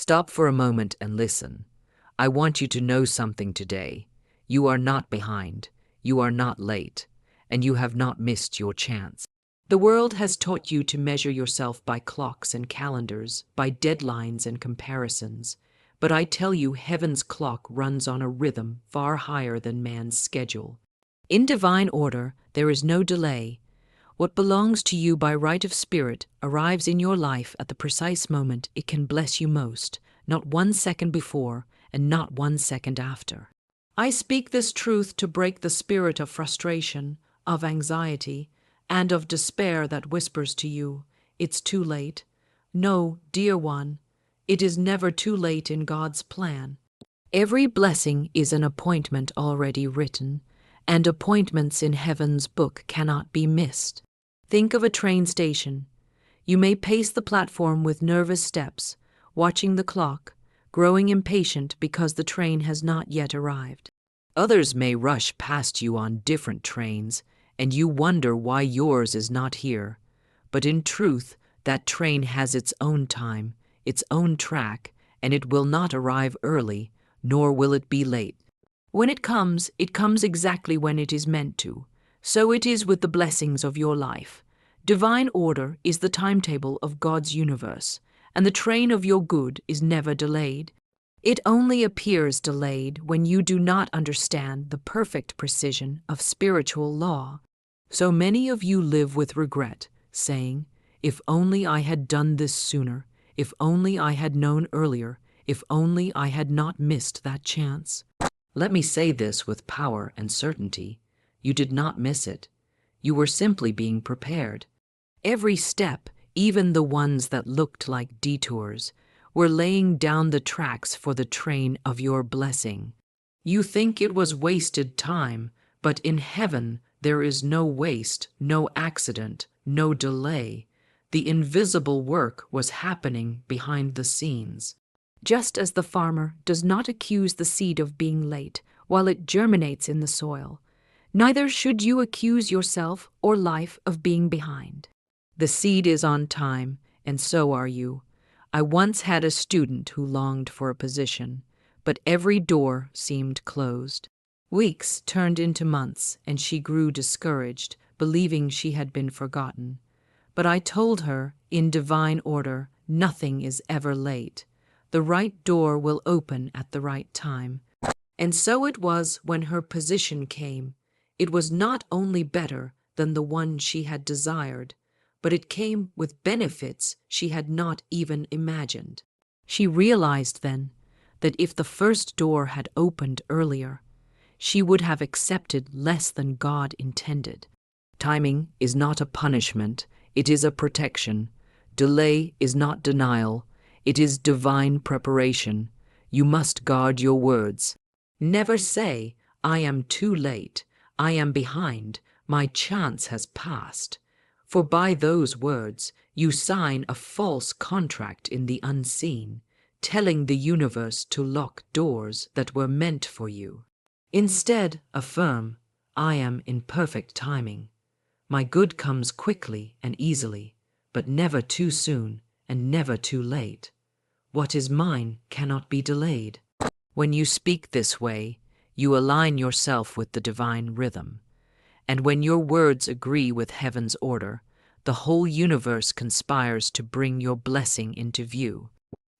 Stop for a moment and listen. I want you to know something today. You are not behind, you are not late, and you have not missed your chance. The world has taught you to measure yourself by clocks and calendars, by deadlines and comparisons. But I tell you, heaven's clock runs on a rhythm far higher than man's schedule. In divine order, there is no delay. What belongs to you by right of spirit arrives in your life at the precise moment it can bless you most, not 1 second before and not 1 second after. I speak this truth to break the spirit of frustration, of anxiety, and of despair that whispers to you, "It's too late." No, dear one, it is never too late in God's plan. Every blessing is an appointment already written, and appointments in heaven's book cannot be missed. Think of a train station. You may pace the platform with nervous steps, watching the clock, growing impatient because the train has not yet arrived. Others may rush past you on different trains, and you wonder why yours is not here. But in truth, that train has its own time, its own track, and it will not arrive early, nor will it be late. When it comes exactly when it is meant to. So it is with the blessings of your life. Divine order is the timetable of God's universe, and the train of your good is never delayed. It only appears delayed when you do not understand the perfect precision of spiritual law. So many of you live with regret, saying, "If only I had done this sooner, if only I had known earlier, if only I had not missed that chance." Let me say this with power and certainty. You did not miss it. You were simply being prepared. Every step, even the ones that looked like detours, were laying down the tracks for the train of your blessing. You think it was wasted time, but in heaven there is no waste, no accident, no delay. The invisible work was happening behind the scenes. Just as the farmer does not accuse the seed of being late while it germinates in the soil, neither should you accuse yourself or life of being behind. The seed is on time, and so are you. I once had a student who longed for a position, but every door seemed closed. Weeks turned into months, and she grew discouraged, believing she had been forgotten. But I told her, in divine order, nothing is ever late. The right door will open at the right time. And so it was when her position came. It was not only better than the one she had desired, but it came with benefits she had not even imagined. She realized then that if the first door had opened earlier, she would have accepted less than God intended. Timing is not a punishment, it is a protection. Delay is not denial, it is divine preparation. You must guard your words. Never say, "I am too late, I am behind, my chance has passed." For by those words, you sign a false contract in the unseen, telling the universe to lock doors that were meant for you. Instead, affirm, "I am in perfect timing. My good comes quickly and easily, but never too soon and never too late. What is mine cannot be delayed." When you speak this way, you align yourself with the divine rhythm. And when your words agree with heaven's order, the whole universe conspires to bring your blessing into view.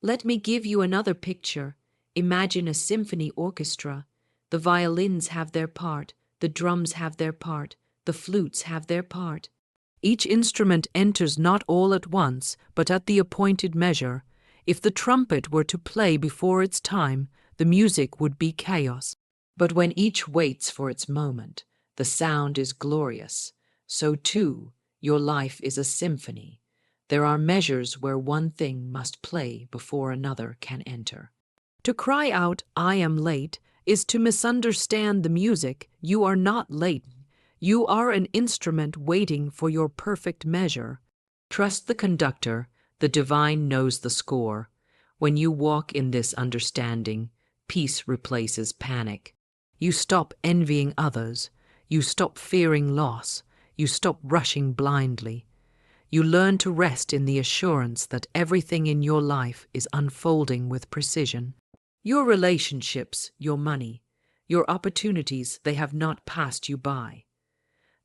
Let me give you another picture. Imagine a symphony orchestra. The violins have their part, the drums have their part, the flutes have their part. Each instrument enters not all at once, but at the appointed measure. If the trumpet were to play before its time, the music would be chaos. But when each waits for its moment, the sound is glorious. So too, your life is a symphony. There are measures where one thing must play before another can enter. To cry out, "I am late," is to misunderstand the music. You are not late. You are an instrument waiting for your perfect measure. Trust the conductor. The divine knows the score. When you walk in this understanding, peace replaces panic. You stop envying others. You stop fearing loss. You stop rushing blindly. You learn to rest in the assurance that everything in your life is unfolding with precision. Your relationships, your money, your opportunities, they have not passed you by.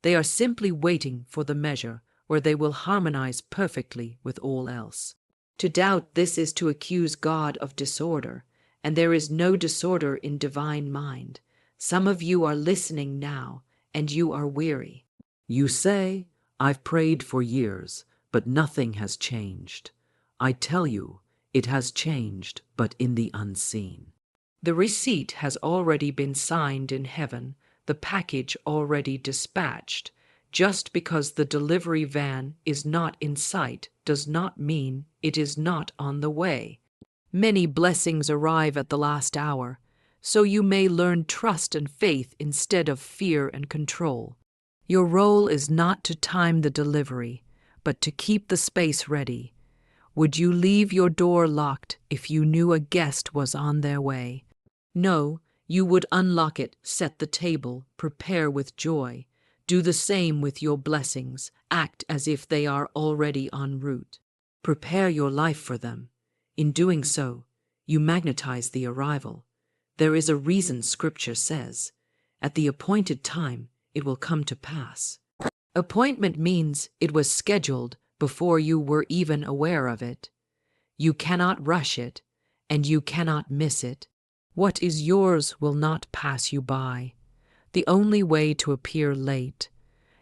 They are simply waiting for the measure where they will harmonize perfectly with all else. To doubt this is to accuse God of disorder, and there is no disorder in divine mind. Some of you are listening now, and you are weary. You say, "I've prayed for years, but nothing has changed." I tell you, it has changed, but in the unseen. The receipt has already been signed in heaven, the package already dispatched. Just because the delivery van is not in sight does not mean it is not on the way. Many blessings arrive at the last hour, so you may learn trust and faith instead of fear and control. Your role is not to time the delivery, but to keep the space ready. Would you leave your door locked if you knew a guest was on their way? No, you would unlock it, set the table, prepare with joy. Do the same with your blessings. Act as if they are already en route. Prepare your life for them. In doing so, you magnetize the arrival. There is a reason Scripture says, "At the appointed time, it will come to pass." Appointment means it was scheduled before you were even aware of it. You cannot rush it, and you cannot miss it. What is yours will not pass you by. The only way to appear late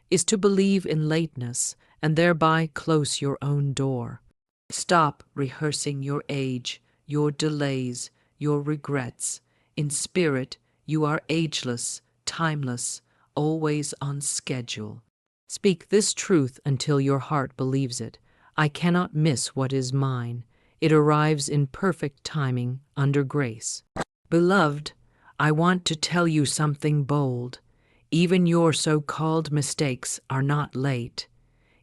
is to believe in lateness and thereby close your own door. Stop rehearsing your age, your delays, your regrets. In spirit, you are ageless, timeless, always on schedule. Speak this truth until your heart believes it. I cannot miss what is mine. It arrives in perfect timing under grace. Beloved, I want to tell you something bold. Even your so-called mistakes are not late.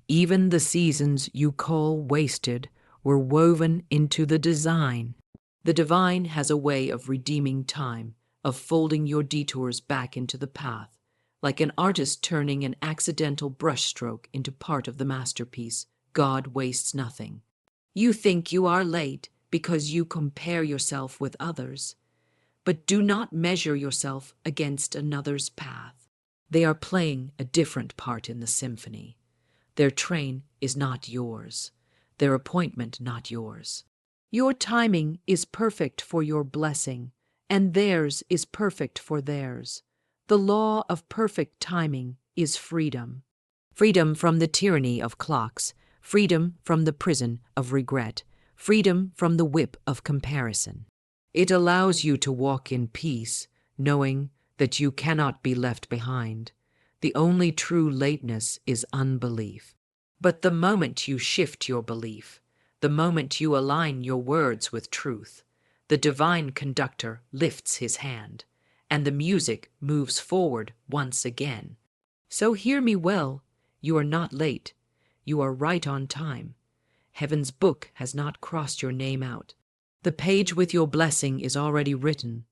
Even the seasons you call wasted were woven into the design. The divine has a way of redeeming time, of folding your detours back into the path, like an artist turning an accidental brushstroke into part of the masterpiece. God wastes nothing. You think you are late because you compare yourself with others, but do not measure yourself against another's path. They are playing a different part in the symphony. Their train is not yours, their appointment not yours. Your timing is perfect for your blessing, and theirs is perfect for theirs. The law of perfect timing is freedom. Freedom from the tyranny of clocks, freedom from the prison of regret, freedom from the whip of comparison. It allows you to walk in peace, knowing that you cannot be left behind. The only true lateness is unbelief. But the moment you shift your belief, the moment you align your words with truth, the divine conductor lifts his hand, and the music moves forward once again. So hear me well, you are not late, you are right on time. Heaven's book has not crossed your name out. The page with your blessing is already written.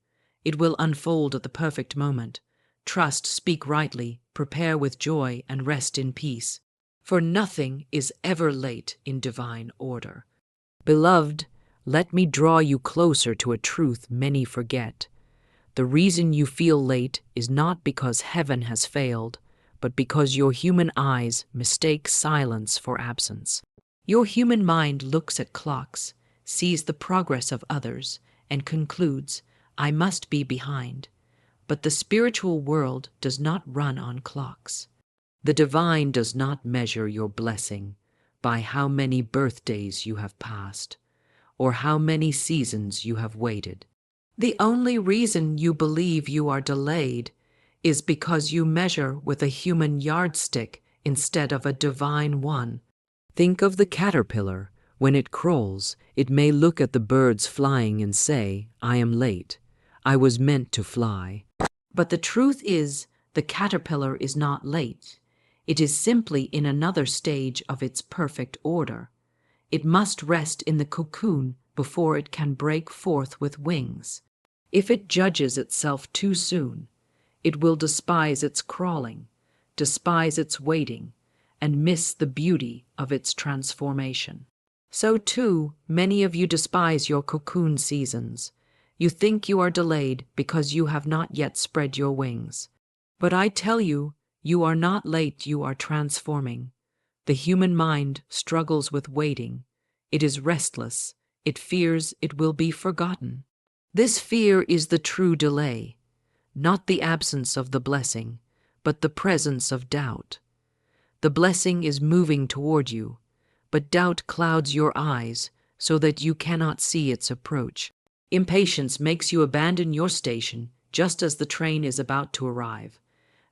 It will unfold at the perfect moment. Trust, speak rightly, prepare with joy, and rest in peace. For nothing is ever late in divine order. Beloved, let me draw you closer to a truth many forget. The reason you feel late is not because heaven has failed, but because your human eyes mistake silence for absence. Your human mind looks at clocks, sees the progress of others, and concludes, I must be behind. But the spiritual world does not run on clocks. The divine does not measure your blessing by how many birthdays you have passed, or how many seasons you have waited. The only reason you believe you are delayed is because you measure with a human yardstick instead of a divine one. Think of the caterpillar. When it crawls, it may look at the birds flying and say, I am late. I was meant to fly. But the truth is, the caterpillar is not late. It is simply in another stage of its perfect order. It must rest in the cocoon before it can break forth with wings. If it judges itself too soon, it will despise its crawling, despise its waiting, and miss the beauty of its transformation. So too, many of you despise your cocoon seasons. You think you are delayed because you have not yet spread your wings. But I tell you, you are not late, you are transforming. The human mind struggles with waiting. It is restless. It fears it will be forgotten. This fear is the true delay, not the absence of the blessing, but the presence of doubt. The blessing is moving toward you, but doubt clouds your eyes so that you cannot see its approach. Impatience makes you abandon your station just as the train is about to arrive.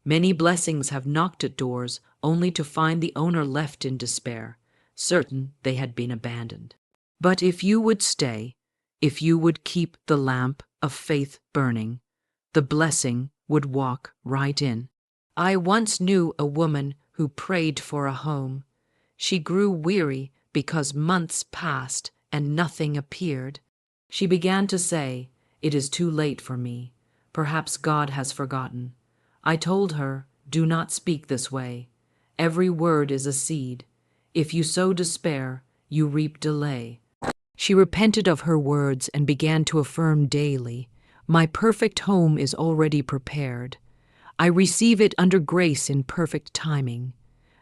Many blessings have knocked at doors only to find the owner left in despair, certain they had been abandoned. But if you would stay, if you would keep the lamp of faith burning, the blessing would walk right in. I once knew a woman who prayed for a home. She grew weary because months passed and nothing appeared. She began to say, "It is too late for me. Perhaps God has forgotten." I told her, "Do not speak this way. Every word is a seed. If you sow despair, you reap delay." She repented of her words and began to affirm daily, "My perfect home is already prepared. I receive it under grace in perfect timing."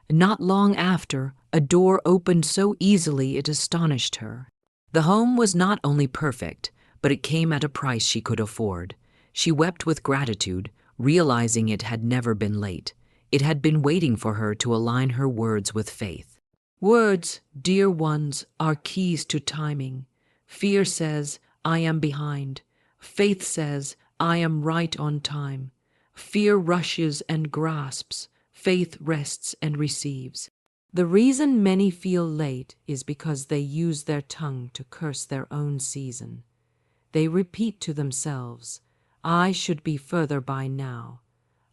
Not long after, a door opened so easily it astonished her. The home was not only perfect, but it came at a price she could afford. She wept with gratitude, realizing it had never been late. It had been waiting for her to align her words with faith. Words, dear ones, are keys to timing. Fear says, "I am behind." Faith says, "I am right on time." Fear rushes and grasps. Faith rests and receives. The reason many feel late is because they use their tongue to curse their own season. They repeat to themselves, "I should be further by now.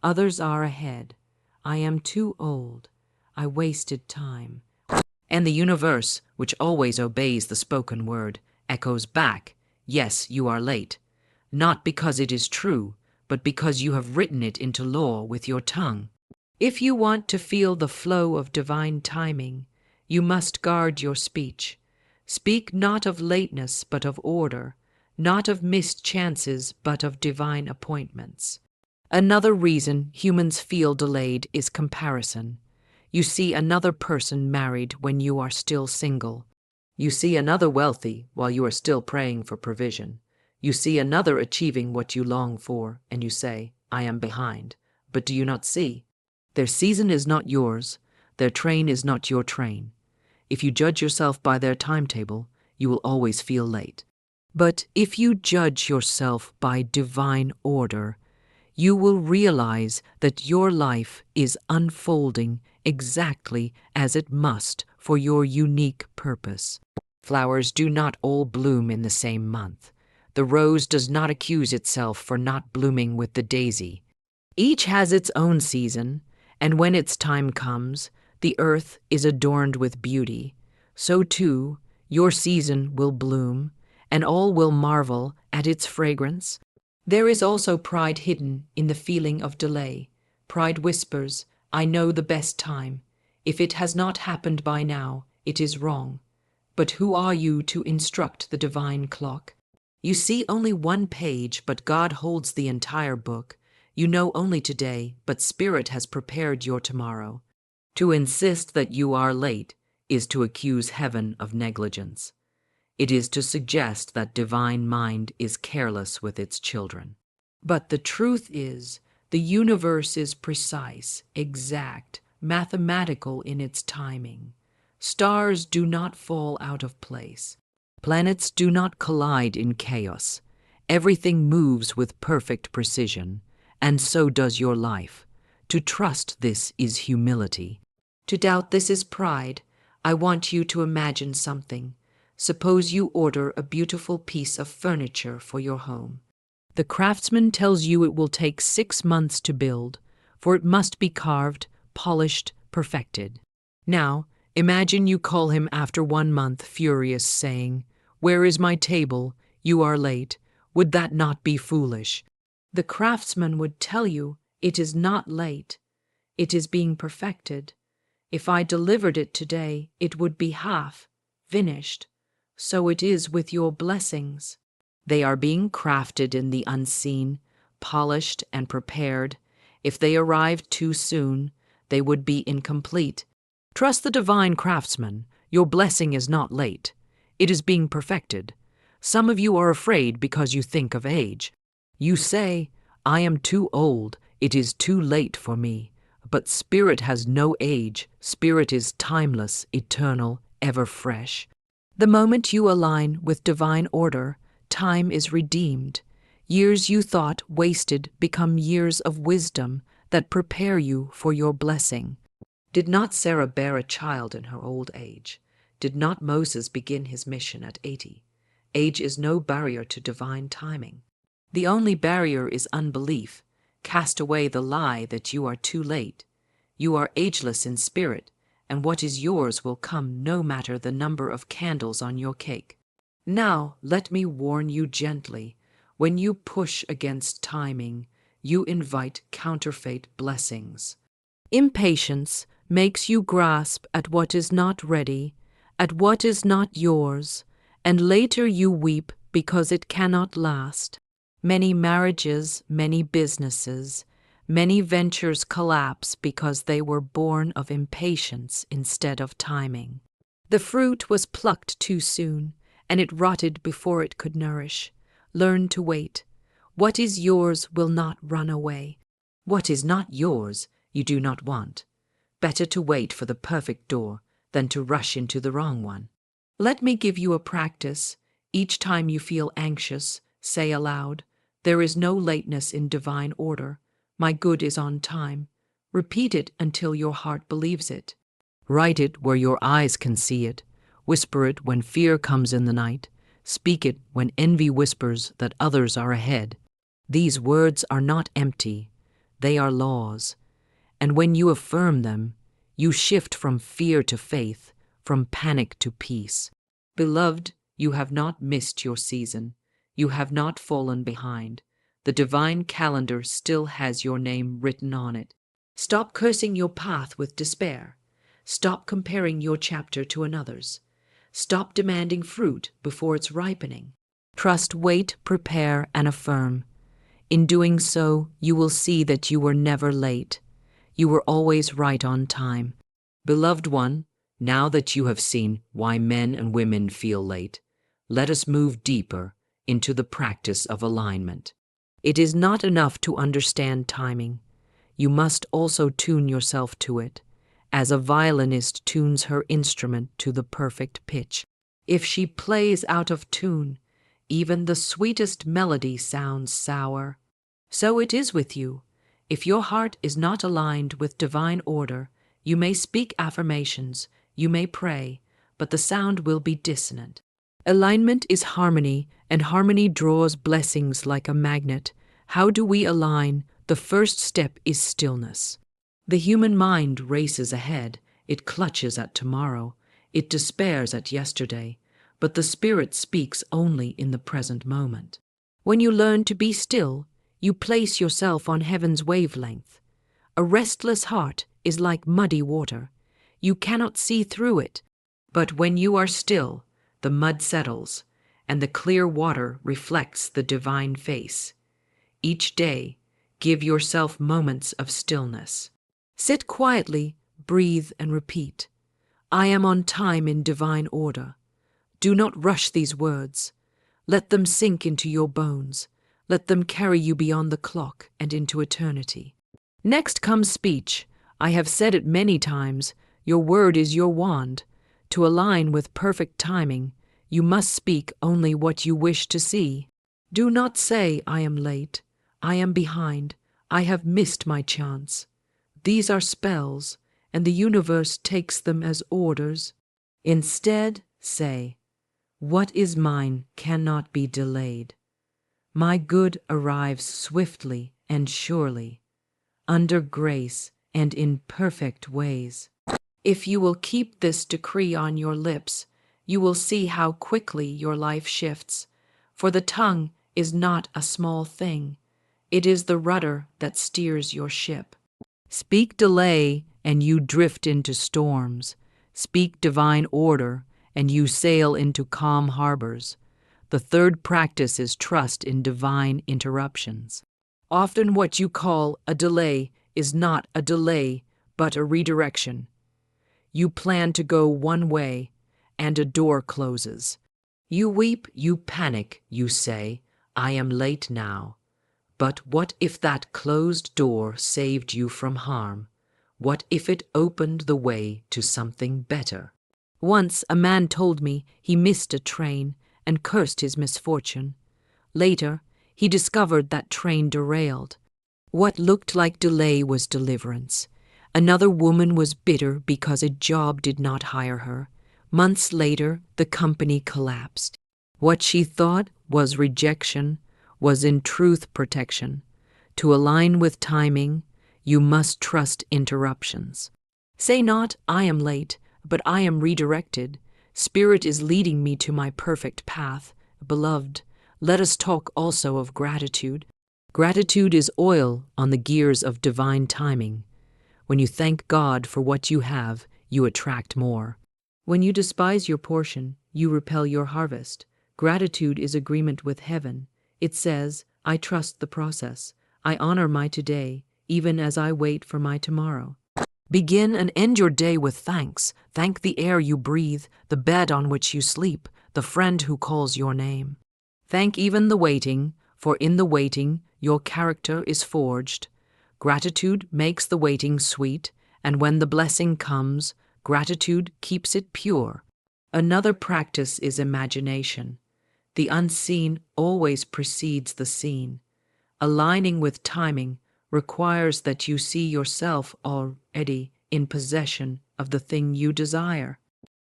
Others are ahead. I am too old. I wasted time." And the universe, which always obeys the spoken word, echoes back, "Yes, you are late." Not because it is true, but because you have written it into law with your tongue. If you want to feel the flow of divine timing, you must guard your speech. Speak not of lateness, but of order, not of missed chances, but of divine appointments. Another reason humans feel delayed is comparison. You see another person married when you are still single. You see another wealthy while you are still praying for provision. You see another achieving what you long for, and you say, "I am behind." But do you not see? Their season is not yours. Their train is not your train. If you judge yourself by their timetable, you will always feel late. But if you judge yourself by divine order, you will realize that your life is unfolding exactly as it must for your unique purpose. Flowers do not all bloom in the same month. The rose does not accuse itself for not blooming with the daisy. Each has its own season, and when its time comes, the earth is adorned with beauty. So too, your season will bloom, and all will marvel at its fragrance. There is also pride hidden in the feeling of delay. Pride whispers, "I know the best time. If it has not happened by now, it is wrong." But who are you to instruct the divine clock? You see only one page, but God holds the entire book. You know only today, but Spirit has prepared your tomorrow. To insist that you are late is to accuse heaven of negligence. It is to suggest that divine mind is careless with its children. But the truth is, the universe is precise, exact, mathematical in its timing. Stars do not fall out of place. Planets do not collide in chaos. Everything moves with perfect precision, and so does your life. To trust this is humility. To doubt this is pride. I want you to imagine something. Suppose you order a beautiful piece of furniture for your home. The craftsman tells you it will take 6 months to build, for it must be carved, polished, perfected. Now, imagine you call him after 1 month, furious, saying, "Where is my table? You are late." Would that not be foolish? The craftsman would tell you, "It is not late. It is being perfected." If I delivered it today, it would be half finished. So it is with your blessings. They are being crafted in the unseen, polished and prepared. If they arrived too soon, they would be incomplete. Trust the divine craftsman. Your blessing is not late. It is being perfected. Some of you are afraid because you think of age. You say, I am too old. It is too late for me. But spirit has no age. Spirit is timeless, eternal, ever fresh. The moment you align with divine order, time is redeemed. Years you thought wasted become years of wisdom that prepare you for your blessing. Did not Sarah bear a child in her old age? Did not Moses begin his mission at 80? Age is no barrier to divine timing. The only barrier is unbelief. Cast away the lie that you are too late. You are ageless in spirit, and what is yours will come no matter the number of candles on your cake. Now, let me warn you gently. When you push against timing, you invite counterfeit blessings. Impatience makes you grasp at what is not ready, at what is not yours, and later you weep because it cannot last. Many marriages, many businesses, many ventures collapse because they were born of impatience instead of timing. The fruit was plucked too soon, and it rotted before it could nourish. Learn to wait. What is yours will not run away. What is not yours you do not want. Better to wait for the perfect door than to rush into the wrong one. Let me give you a practice. Each time you feel anxious, say aloud, there is no lateness in divine order. My good is on time. Repeat it until your heart believes it. Write it where your eyes can see it. Whisper it when fear comes in the night. Speak it when envy whispers that others are ahead. These words are not empty. They are laws. And when you affirm them, you shift from fear to faith, from panic to peace. Beloved, you have not missed your season. You have not fallen behind. The divine calendar still has your name written on it. Stop cursing your path with despair. Stop comparing your chapter to another's. Stop demanding fruit before it's ripening. Trust, wait, prepare, and affirm. In doing so, you will see that you were never late. You were always right on time. Beloved one, now that you have seen why men and women feel late, let us move deeper into the practice of alignment. It is not enough to understand timing. You must also tune yourself to it, as a violinist tunes her instrument to the perfect pitch. If she plays out of tune, even the sweetest melody sounds sour. So it is with you. If your heart is not aligned with divine order, you may speak affirmations, you may pray, but the sound will be dissonant. Alignment is harmony, and harmony draws blessings like a magnet. How do we align? The first step is stillness. The human mind races ahead. It clutches at tomorrow. It despairs at yesterday. But the spirit speaks only in the present moment. When you learn to be still, you place yourself on heaven's wavelength. A restless heart is like muddy water. You cannot see through it. But when you are still, the mud settles, and the clear water reflects the divine face. Each day, give yourself moments of stillness. Sit quietly, breathe, and repeat. I am on time in divine order. Do not rush these words. Let them sink into your bones. Let them carry you beyond the clock and into eternity. Next comes speech. I have said it many times. Your word is your wand. To align with perfect timing, you must speak only what you wish to see. Do not say, I am late. I am behind. I have missed my chance. These are spells, and the universe takes them as orders. Instead, say, what is mine cannot be delayed. My good arrives swiftly and surely, under grace and in perfect ways. If you will keep this decree on your lips, you will see how quickly your life shifts. For the tongue is not a small thing. It is the rudder that steers your ship. Speak delay, and you drift into storms. Speak divine order, and you sail into calm harbors. The third practice is trust in divine interruptions. Often what you call a delay is not a delay, but a redirection. You plan to go one way, and a door closes. You weep, you panic, you say, "I am late now." But what if that closed door saved you from harm? What if it opened the way to something better? Once a man told me he missed a train and cursed his misfortune. Later, he discovered that train derailed. What looked like delay was deliverance. Another woman was bitter because a job did not hire her. Months later, the company collapsed. What she thought was rejection was in truth protection. To align with timing, you must trust interruptions. Say not, "I am late," but "I am redirected. Spirit is leading me to my perfect path." Beloved, let us talk also of gratitude. Gratitude is oil on the gears of divine timing. When you thank God for what you have, you attract more. When you despise your portion, you repel your harvest. Gratitude is agreement with heaven. It says, "I trust the process. I honor my today, even as I wait for my tomorrow." Begin and end your day with thanks. Thank the air you breathe, the bed on which you sleep, the friend who calls your name. Thank even the waiting, for in the waiting your character is forged. Gratitude makes the waiting sweet, and when the blessing comes, gratitude keeps it pure. Another practice is imagination. The unseen always precedes the seen. Aligning with timing requires that you see yourself already in possession of the thing you desire.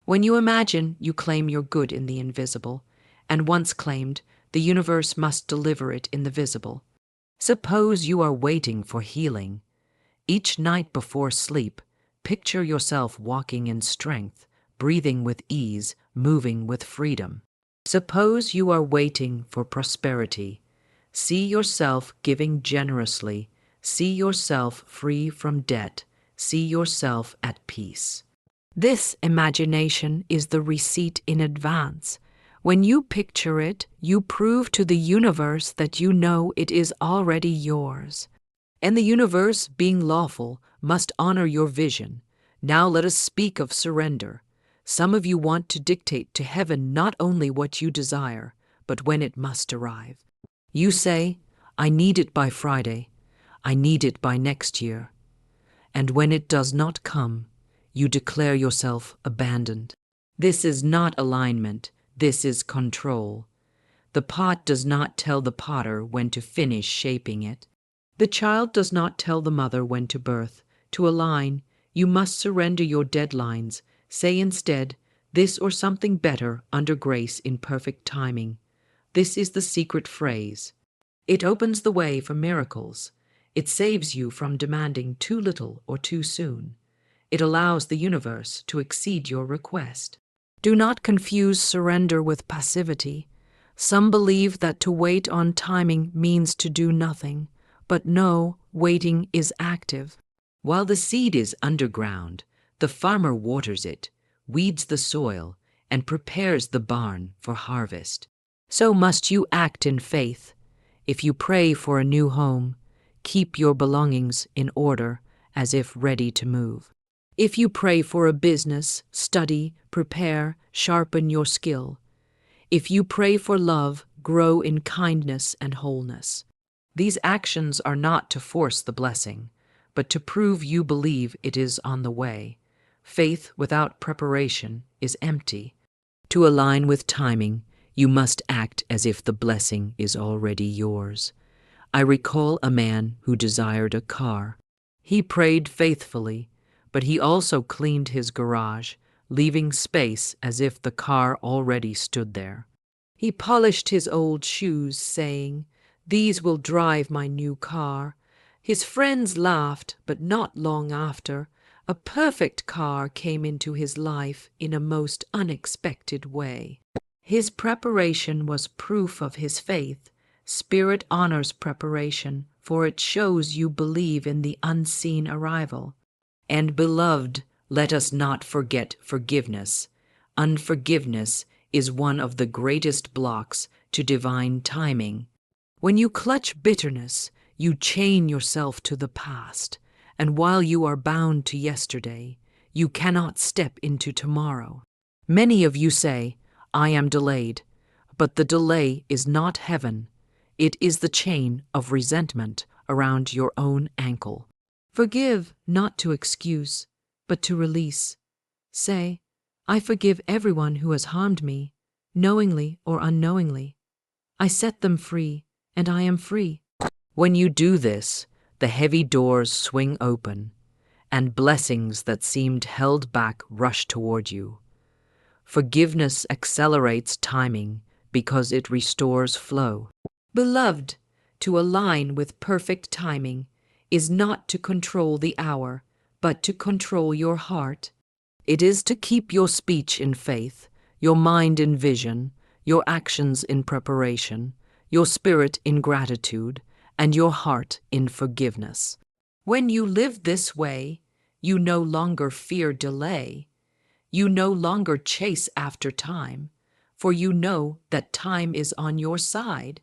When you imagine, you claim your good in the invisible, and once claimed, the universe must deliver it in the visible. Suppose you are waiting for healing. Each night before sleep, picture yourself walking in strength, breathing with ease, moving with freedom. Suppose you are waiting for prosperity. See yourself giving generously. See yourself free from debt. See yourself at peace. This imagination is the receipt in advance. When you picture it, you prove to the universe that you know it is already yours. And the universe, being lawful, must honor your vision. Now let us speak of surrender. Some of you want to dictate to heaven not only what you desire, but when it must arrive. You say, "I need it by Friday. I need it by next year." And when it does not come, you declare yourself abandoned. This is not alignment. This is control. The pot does not tell the potter when to finish shaping it. The child does not tell the mother when to birth. To align, you must surrender your deadlines. Say instead, "This or something better under grace in perfect timing." This is the secret phrase. It opens the way for miracles. It saves you from demanding too little or too soon. It allows the universe to exceed your request. Do not confuse surrender with passivity. Some believe that to wait on timing means to do nothing, but no, waiting is active. While the seed is underground, the farmer waters it, weeds the soil, and prepares the barn for harvest. So must you act in faith. If you pray for a new home, keep your belongings in order as if ready to move. If you pray for a business, study, prepare, sharpen your skill. If you pray for love, grow in kindness and wholeness. These actions are not to force the blessing, but to prove you believe it is on the way. Faith without preparation is empty. To align with timing, you must act as if the blessing is already yours. I recall a man who desired a car. He prayed faithfully, but he also cleaned his garage, leaving space as if the car already stood there. He polished his old shoes, saying, "These will drive my new car." His friends laughed, but not long after, a perfect car came into his life in a most unexpected way. His preparation was proof of his faith. Spirit honors preparation, for it shows you believe in the unseen arrival. And beloved, let us not forget forgiveness. Unforgiveness is one of the greatest blocks to divine timing. When you clutch bitterness, you chain yourself to the past, and while you are bound to yesterday, you cannot step into tomorrow. Many of you say, I am delayed, but the delay is not heaven. It is the chain of resentment around your own ankle. Forgive not to excuse, but to release. Say, I forgive everyone who has harmed me, knowingly or unknowingly. I set them free, and I am free. When you do this, the heavy doors swing open, and blessings that seemed held back rush toward you. Forgiveness accelerates timing because it restores flow. Beloved, to align with perfect timing is not to control the hour, but to control your heart. It is to keep your speech in faith, your mind in vision, your actions in preparation, your spirit in gratitude, and your heart in forgiveness. When you live this way, you no longer fear delay. You no longer chase after time, for you know that time is on your side.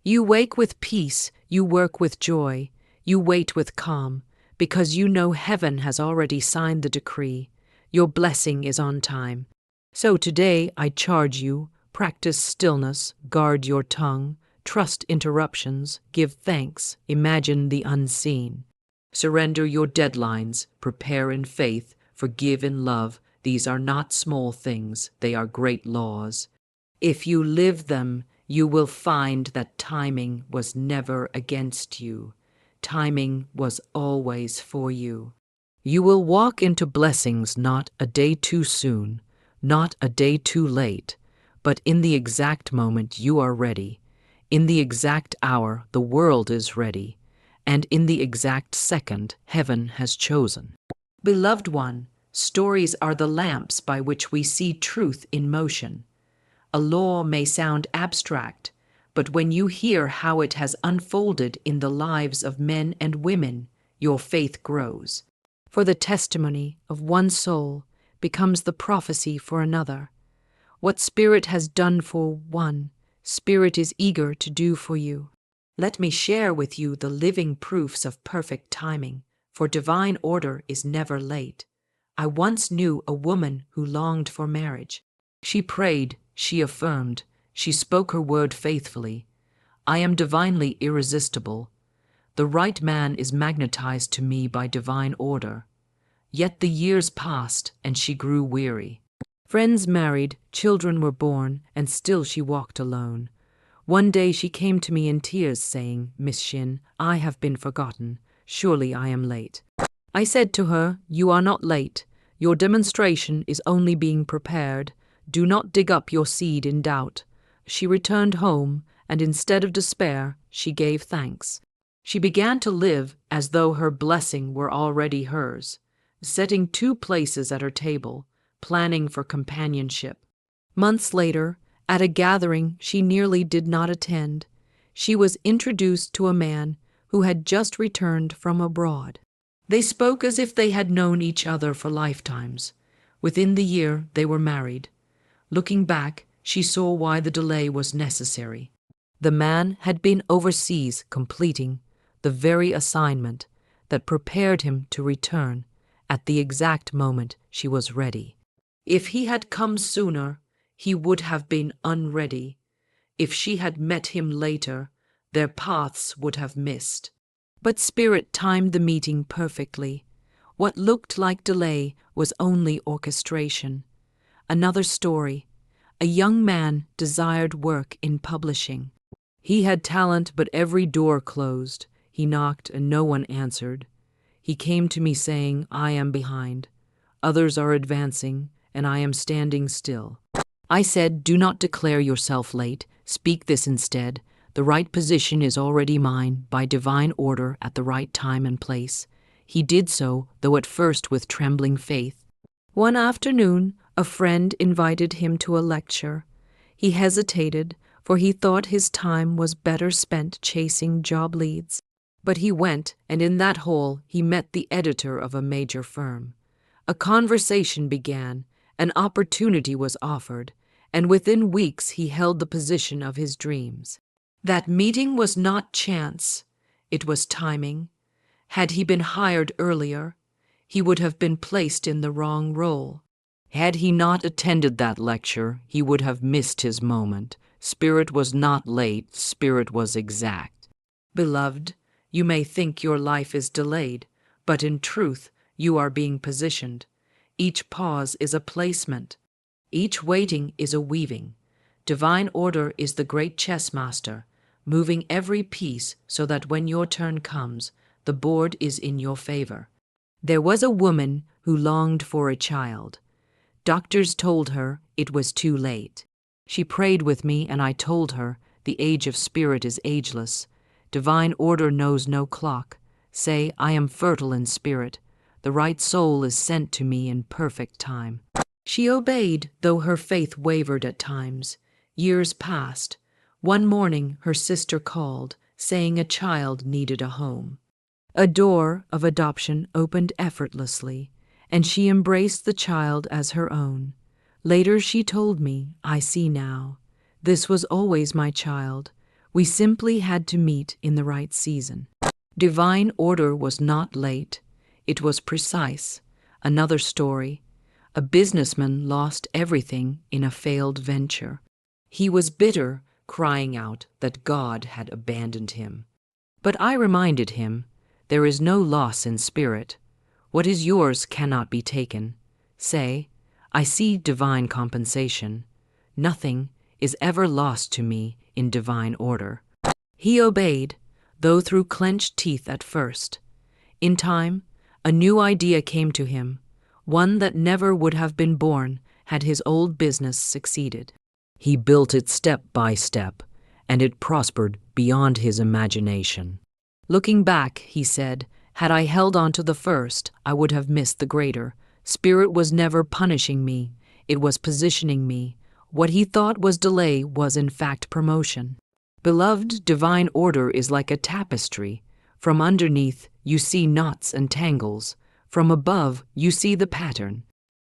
You wake with peace, you work with joy, you wait with calm, because you know heaven has already signed the decree. Your blessing is on time. So today I charge you, practice stillness, guard your tongue, trust interruptions, give thanks, imagine the unseen. Surrender your deadlines, prepare in faith, forgive in love. These are not small things, they are great laws. If you live them, you will find that timing was never against you. Timing was always for you. You will walk into blessings not a day too soon, not a day too late, but in the exact moment you are ready. In the exact hour the world is ready, and in the exact second heaven has chosen. Beloved one, stories are the lamps by which we see truth in motion. A law may sound abstract, but when you hear how it has unfolded in the lives of men and women, your faith grows. For the testimony of one soul becomes the prophecy for another. What Spirit has done for one, Spirit is eager to do for you. Let me share with you the living proofs of perfect timing, for divine order is never late. I once knew a woman who longed for marriage. She prayed, she affirmed, she spoke her word faithfully. I am divinely irresistible. The right man is magnetized to me by divine order. Yet the years passed, and she grew weary. Friends married, children were born, and still she walked alone. One day she came to me in tears, saying, Miss Shinn, I have been forgotten. Surely I am late. I said to her, You are not late. Your demonstration is only being prepared. Do not dig up your seed in doubt. She returned home, and instead of despair, she gave thanks. She began to live as though her blessing were already hers, setting 2 places at her table, planning for companionship. Months later, at a gathering she nearly did not attend, she was introduced to a man who had just returned from abroad. They spoke as if they had known each other for lifetimes. Within the year, they were married. Looking back, she saw why the delay was necessary. The man had been overseas completing the very assignment that prepared him to return at the exact moment she was ready. If he had come sooner, he would have been unready. If she had met him later, their paths would have missed. But Spirit timed the meeting perfectly. What looked like delay was only orchestration. Another story. A young man desired work in publishing. He had talent, but every door closed. He knocked and no one answered. He came to me saying, I am behind. Others are advancing, and I am standing still. I said, Do not declare yourself late. Speak this instead. The right position is already mine, by divine order at the right time and place. He did so, though at first with trembling faith. One afternoon, a friend invited him to a lecture. He hesitated, for he thought his time was better spent chasing job leads. But he went, and in that hall he met the editor of a major firm. A conversation began, an opportunity was offered, and within weeks he held the position of his dreams. That meeting was not chance, it was timing. Had he been hired earlier, he would have been placed in the wrong role. Had he not attended that lecture, he would have missed his moment. Spirit was not late, spirit was exact. Beloved, you may think your life is delayed, but in truth, you are being positioned. Each pause is a placement. Each waiting is a weaving. Divine order is the great chess master, moving every piece so that when your turn comes, the board is in your favor. There was a woman who longed for a child. Doctors told her it was too late. She prayed with me, and I told her the age of spirit is ageless. Divine order knows no clock. Say, I am fertile in spirit. The right soul is sent to me in perfect time. She obeyed, though her faith wavered at times. Years passed. One morning her sister called, saying a child needed a home. A door of adoption opened effortlessly, and she embraced the child as her own. Later she told me, I see now. This was always my child. We simply had to meet in the right season. Divine order was not late. It was precise. Another story. A businessman lost everything in a failed venture. He was bitter, crying out that God had abandoned him. But I reminded him, there is no loss in spirit. What is yours cannot be taken. Say, I see divine compensation. Nothing is ever lost to me in divine order. He obeyed, though through clenched teeth at first. In time, a new idea came to him, one that never would have been born had his old business succeeded. He built it step by step, and it prospered beyond his imagination. Looking back, he said, had I held on to the first, I would have missed the greater. Spirit was never punishing me, it was positioning me. What he thought was delay was in fact promotion. Beloved, divine order is like a tapestry. From underneath, you see knots and tangles. From above, you see the pattern.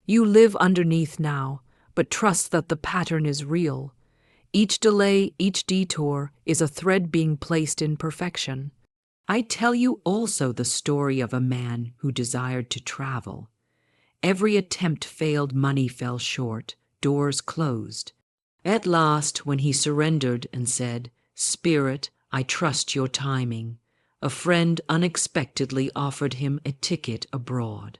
You live underneath now, but trust that the pattern is real. Each delay, each detour is a thread being placed in perfection. I tell you also the story of a man who desired to travel. Every attempt failed, money fell short, doors closed. At last, when he surrendered and said, Spirit, I trust your timing, a friend unexpectedly offered him a ticket abroad.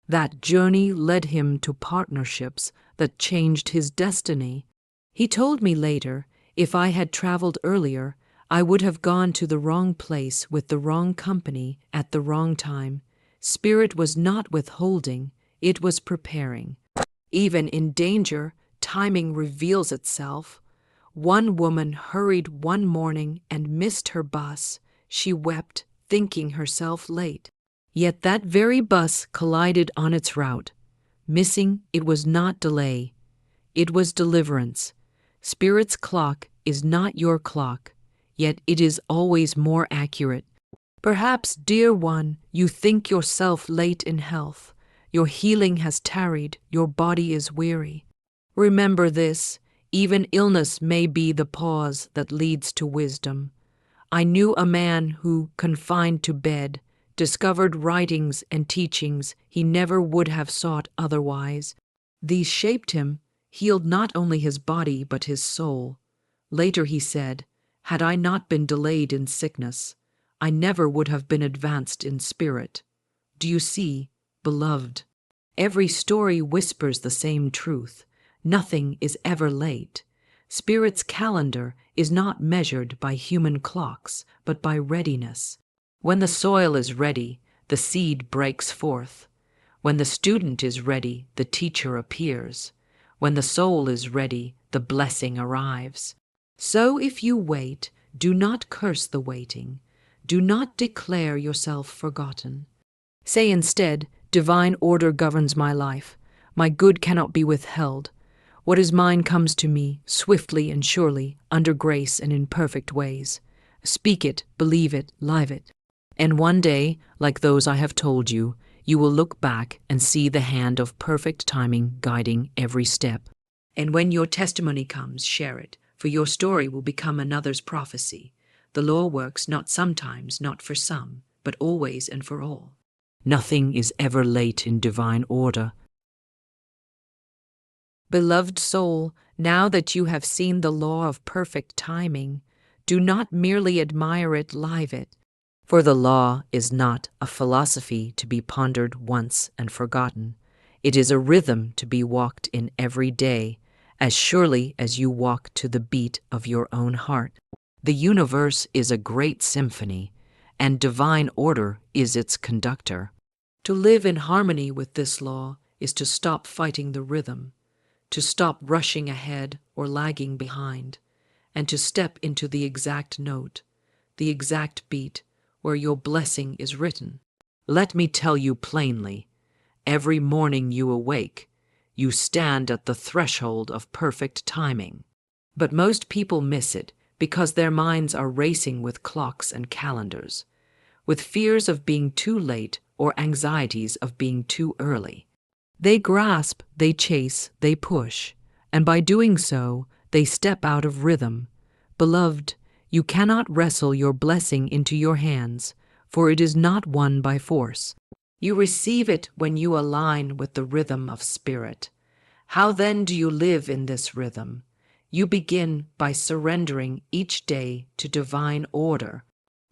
That journey led him to partnerships that changed his destiny. He told me later, if I had traveled earlier, I would have gone to the wrong place with the wrong company at the wrong time. Spirit was not withholding, it was preparing. Even in danger, timing reveals itself. One woman hurried one morning and missed her bus. She wept, thinking herself late. Yet that very bus collided on its route. Missing, it was not delay. It was deliverance. Spirit's clock is not your clock, yet it is always more accurate. Perhaps, dear one, you think yourself late in health. Your healing has tarried, your body is weary. Remember this, even illness may be the pause that leads to wisdom. I knew a man who, confined to bed, discovered writings and teachings he never would have sought otherwise. These shaped him, healed not only his body but his soul. Later he said, had I not been delayed in sickness, I never would have been advanced in spirit. Do you see, beloved? Every story whispers the same truth. Nothing is ever late. Spirit's calendar is not measured by human clocks, but by readiness. When the soil is ready, the seed breaks forth. When the student is ready, the teacher appears. When the soul is ready, the blessing arrives. So if you wait, do not curse the waiting. Do not declare yourself forgotten. Say instead, divine order governs my life. My good cannot be withheld. What is mine comes to me, swiftly and surely, under grace and in perfect ways. Speak it, believe it, live it. And one day, like those I have told you, you will look back and see the hand of perfect timing guiding every step. And when your testimony comes, share it, for your story will become another's prophecy. The law works not sometimes, not for some, but always and for all. Nothing is ever late in divine order. Beloved soul, now that you have seen the law of perfect timing, do not merely admire it, live it. For the law is not a philosophy to be pondered once and forgotten. It is a rhythm to be walked in every day, as surely as you walk to the beat of your own heart. The universe is a great symphony, and divine order is its conductor. To live in harmony with this law is to stop fighting the rhythm, to stop rushing ahead or lagging behind, and to step into the exact note, the exact beat, where your blessing is written. Let me tell you plainly, every morning you awake, you stand at the threshold of perfect timing. But most people miss it because their minds are racing with clocks and calendars, with fears of being too late or anxieties of being too early. They grasp, they chase, they push, and by doing so, they step out of rhythm. Beloved, you cannot wrestle your blessing into your hands, for it is not won by force. You receive it when you align with the rhythm of spirit. How then do you live in this rhythm? You begin by surrendering each day to divine order.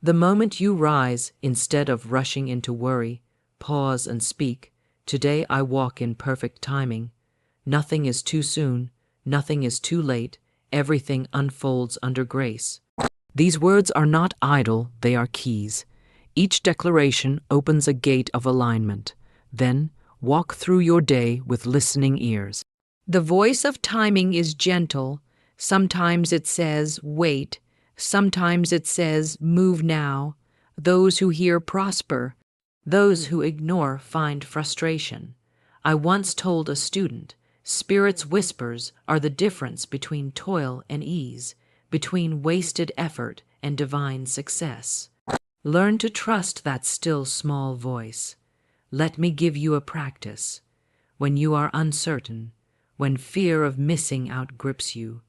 The moment you rise, instead of rushing into worry, pause and speak, "Today I walk in perfect timing. Nothing is too soon, nothing is too late, everything unfolds under grace." These words are not idle, they are keys. Each declaration opens a gate of alignment. Then, walk through your day with listening ears. The voice of timing is gentle. Sometimes it says, "Wait." Sometimes it says, "Move now." Those who hear prosper. Those who ignore find frustration. I once told a student, Spirit's whispers are the difference between toil and ease, between wasted effort and divine success. Learn to trust that still small voice. Let me give you a practice. When you are uncertain, when fear of missing out grips you,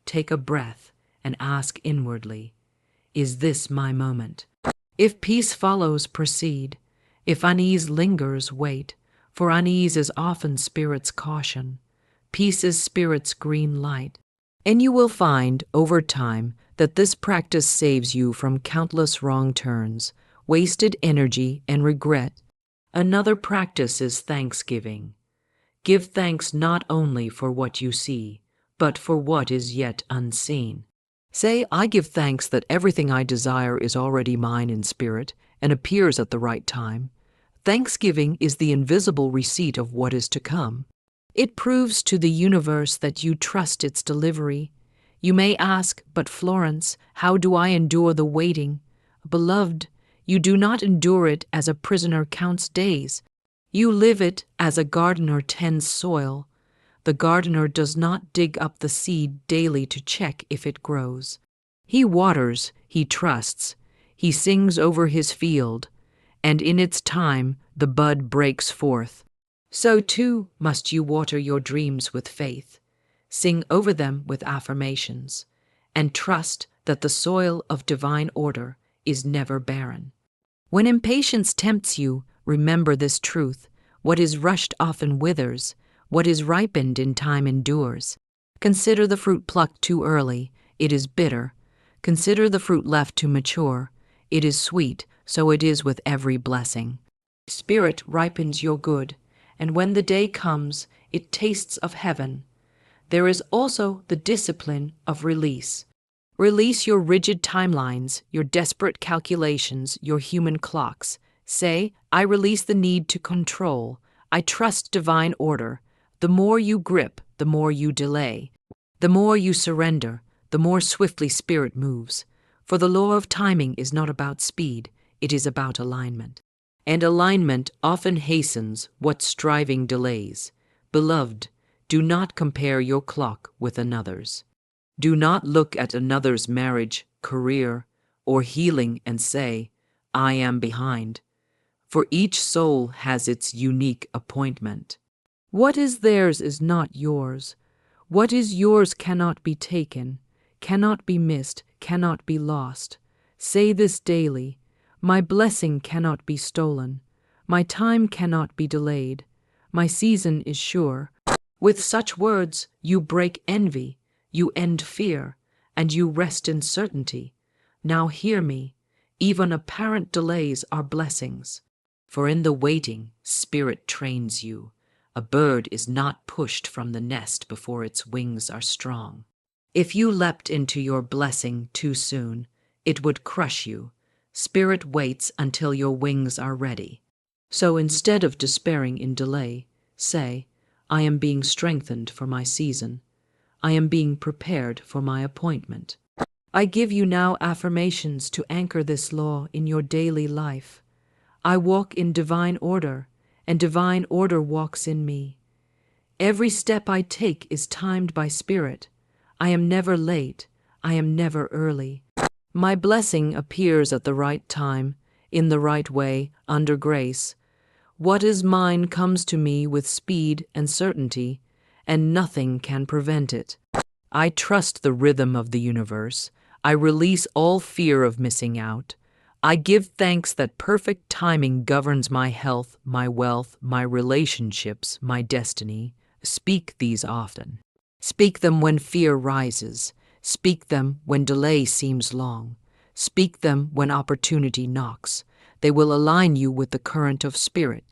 take a breath and ask inwardly, "Is this my moment?" If peace follows, proceed. If unease lingers, wait, for unease is often Spirit's caution. Peace is Spirit's green light. And you will find, over time, that this practice saves you from countless wrong turns, wasted energy, and regret. Another practice is thanksgiving. Give thanks not only for what you see, but for what is yet unseen. Say, "I give thanks that everything I desire is already mine in spirit and appears at the right time." Thanksgiving is the invisible receipt of what is to come. It proves to the universe that you trust its delivery. You may ask, "But Florence, how do I endure the waiting?" Beloved, you do not endure it as a prisoner counts days. You live it as a gardener tends soil. The gardener does not dig up the seed daily to check if it grows. He waters, he trusts, he sings over his field, and in its time the bud breaks forth. So too must you water your dreams with faith, sing over them with affirmations, and trust that the soil of divine order is never barren. When impatience tempts you, remember this truth: what is rushed often withers, what is ripened in time endures. Consider the fruit plucked too early, it is bitter. Consider the fruit left to mature, it is sweet, so it is with every blessing. Spirit ripens your good, and when the day comes, it tastes of heaven. There is also the discipline of release. Release your rigid timelines, your desperate calculations, your human clocks. Say, "I release the need to control. I trust divine order." The more you grip, the more you delay. The more you surrender, the more swiftly Spirit moves. For the law of timing is not about speed, it is about alignment. And alignment often hastens what striving delays. Beloved, do not compare your clock with another's. Do not look at another's marriage, career, or healing and say, I am behind. For each soul has its unique appointment. What is theirs is not yours. What is yours cannot be taken, cannot be missed, cannot be lost. Say this daily: my blessing cannot be stolen, my time cannot be delayed, my season is sure. With such words, you break envy, you end fear, and you rest in certainty. Now hear me: even apparent delays are blessings. For in the waiting, Spirit trains you. A bird is not pushed from the nest before its wings are strong. If you leapt into your blessing too soon, it would crush you. Spirit waits until your wings are ready. So instead of despairing in delay, say, I am being strengthened for my season. I am being prepared for my appointment. I give you now affirmations to anchor this law in your daily life. I walk in divine order, and divine order walks in me. Every step I take is timed by Spirit. I am never late. I am never early. My blessing appears at the right time, in the right way, under grace. What is mine comes to me with speed and certainty, and nothing can prevent it. I trust the rhythm of the universe. I release all fear of missing out. I give thanks that perfect timing governs my health, my wealth, my relationships, my destiny. Speak these often. Speak them when fear rises. Speak them when delay seems long. Speak them when opportunity knocks. They will align you with the current of Spirit.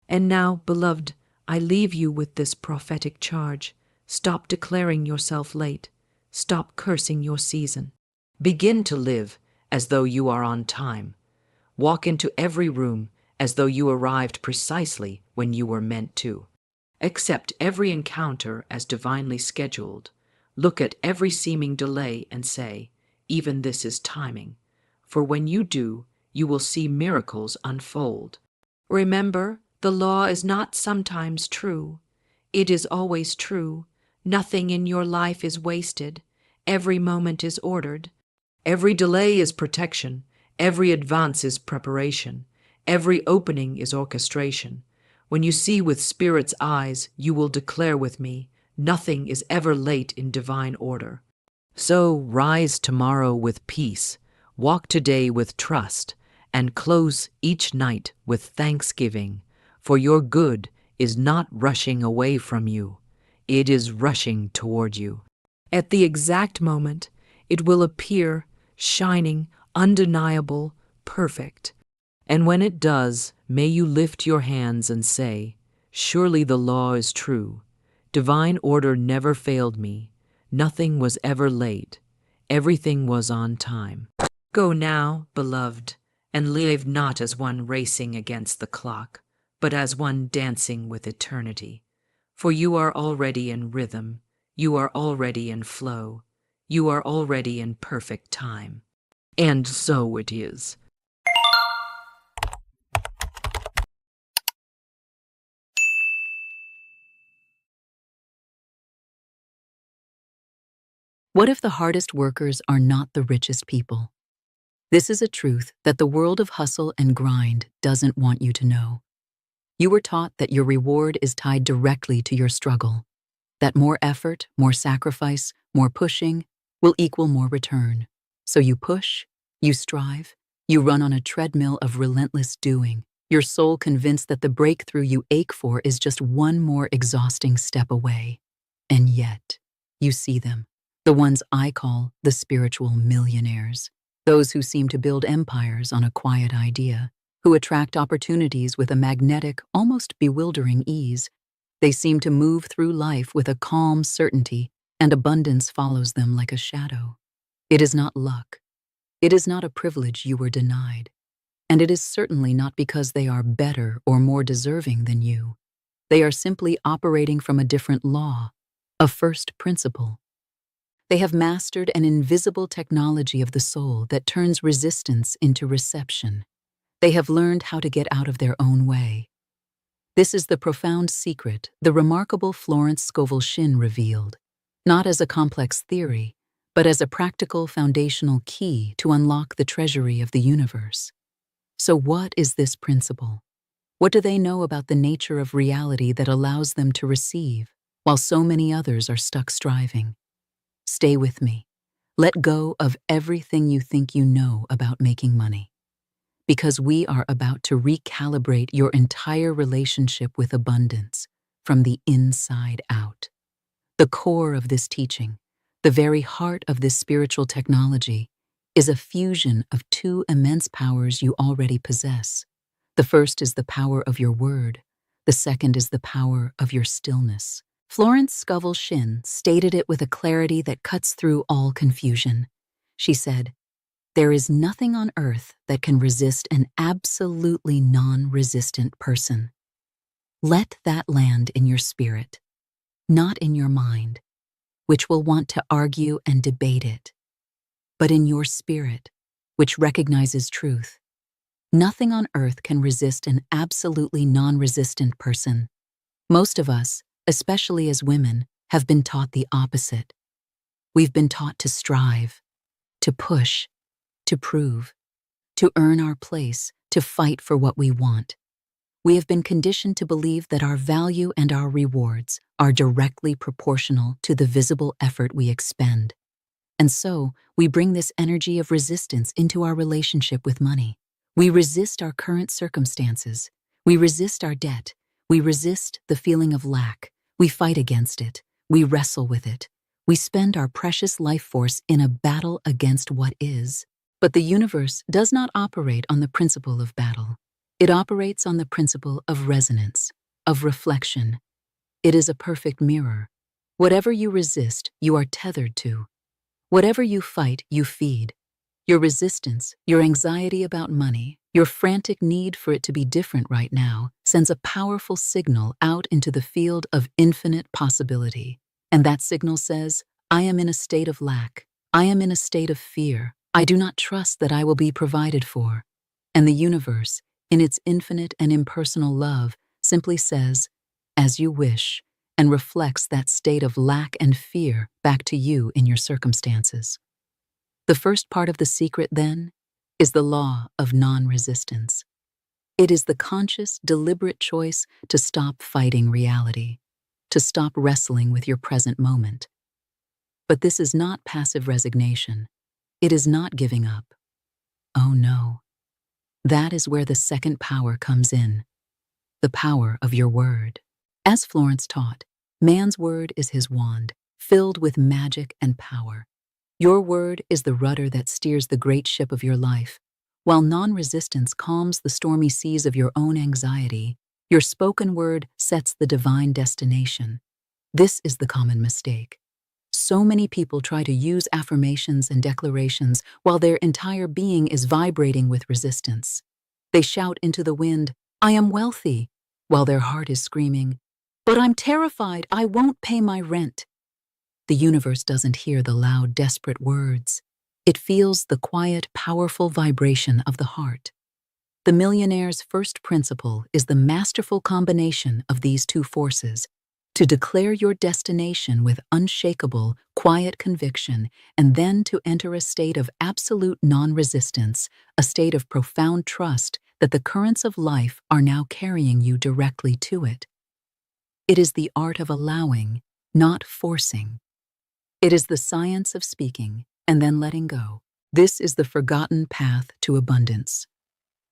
And now, beloved, I leave you with this prophetic charge. Stop declaring yourself late. Stop cursing your season. Begin to live as though you are on time. Walk into every room as though you arrived precisely when you were meant to. Accept every encounter as divinely scheduled. Look at every seeming delay and say, even this is timing. For when you do, you will see miracles unfold. Remember, the law is not sometimes true. It is always true. Nothing in your life is wasted. Every moment is ordered. Every delay is protection. Every advance is preparation. Every opening is orchestration. When you see with Spirit's eyes, you will declare with me, nothing is ever late in divine order. So rise tomorrow with peace, walk today with trust, and close each night with thanksgiving, for your good is not rushing away from you, it is rushing toward you. At the exact moment, it will appear shining, undeniable, perfect. And when it does, may you lift your hands and say, surely the law is true. Divine order never failed me. Nothing was ever late. Everything was on time. Go now, beloved, and live not as one racing against the clock, but as one dancing with eternity. For you are already in rhythm. You are already in flow. You are already in perfect time. And so it is. What if the hardest workers are not the richest people? This is a truth that the world of hustle and grind doesn't want you to know. You were taught that your reward is tied directly to your struggle, that more effort, more sacrifice, more pushing will equal more return. So you push, you strive, you run on a treadmill of relentless doing, your soul convinced that the breakthrough you ache for is just one more exhausting step away. And yet, you see them, the ones I call the spiritual millionaires, those who seem to build empires on a quiet idea, who attract opportunities with a magnetic, almost bewildering ease. They seem to move through life with a calm certainty, and abundance follows them like a shadow. It is not luck. It is not a privilege you were denied. And it is certainly not because they are better or more deserving than you. They are simply operating from a different law, a first principle. They have mastered an invisible technology of the soul that turns resistance into reception. They have learned how to get out of their own way. This is the profound secret the remarkable Florence Scovel Shinn revealed, not as a complex theory, but as a practical foundational key to unlock the treasury of the universe. So what is this principle? What do they know about the nature of reality that allows them to receive, while so many others are stuck striving? Stay with me. Let go of everything you think you know about making money, because we are about to recalibrate your entire relationship with abundance from the inside out. The core of this teaching, the very heart of this spiritual technology, is a fusion of two immense powers you already possess. The first is the power of your word. The second is the power of your stillness. Florence Scovel Shinn stated it with a clarity that cuts through all confusion. She said, "There is nothing on earth that can resist an absolutely non-resistant person." Let that land in your spirit, not in your mind, which will want to argue and debate it, but in your spirit, which recognizes truth. Nothing on earth can resist an absolutely non-resistant person. Most of us, especially as women, have been taught the opposite. We've been taught to strive, to push, to prove, to earn our place, to fight for what we want. We have been conditioned to believe that our value and our rewards are directly proportional to the visible effort we expend. And so, we bring this energy of resistance into our relationship with money. We resist our current circumstances. We resist our debt. We resist the feeling of lack. We fight against it. We wrestle with it. We spend our precious life force in a battle against what is. But the universe does not operate on the principle of battle. It operates on the principle of resonance, of reflection. It is a perfect mirror. Whatever you resist, you are tethered to. Whatever you fight, you feed. Your resistance, your anxiety about money, your frantic need for it to be different right now sends a powerful signal out into the field of infinite possibility. And that signal says, I am in a state of lack. I am in a state of fear. I do not trust that I will be provided for. And the universe, in its infinite and impersonal love, simply says, as you wish, and reflects that state of lack and fear back to you in your circumstances. The first part of the secret, then, is the law of non-resistance. It is the conscious, deliberate choice to stop fighting reality, to stop wrestling with your present moment. But this is not passive resignation. It is not giving up. Oh no. That is where the second power comes in, the power of your word. As Florence taught, man's word is his wand, filled with magic and power. Your word is the rudder that steers the great ship of your life. While non-resistance calms the stormy seas of your own anxiety, your spoken word sets the divine destination. This is the common mistake. So many people try to use affirmations and declarations while their entire being is vibrating with resistance. They shout into the wind, I am wealthy, while their heart is screaming, but I'm terrified, I won't pay my rent. The universe doesn't hear the loud, desperate words. It feels the quiet, powerful vibration of the heart. The millionaire's first principle is the masterful combination of these two forces, to declare your destination with unshakable, quiet conviction, and then to enter a state of absolute non-resistance, a state of profound trust that the currents of life are now carrying you directly to it. It is the art of allowing, not forcing. It is the science of speaking and then letting go. This is the forgotten path to abundance.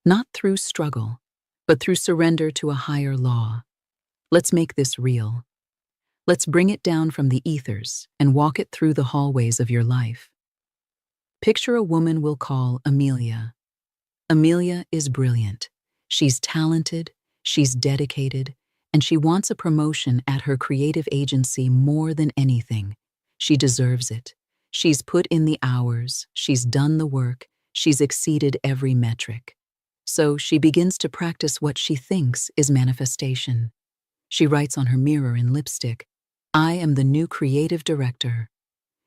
Not through struggle, but through surrender to a higher law. Let's make this real. Let's bring it down from the ethers and walk it through the hallways of your life. Picture a woman we'll call Amelia. Amelia is brilliant. She's talented, she's dedicated, and she wants a promotion at her creative agency more than anything. She deserves it. She's put in the hours, she's done the work, she's exceeded every metric. So she begins to practice what she thinks is manifestation. She writes on her mirror in lipstick, I am the new creative director.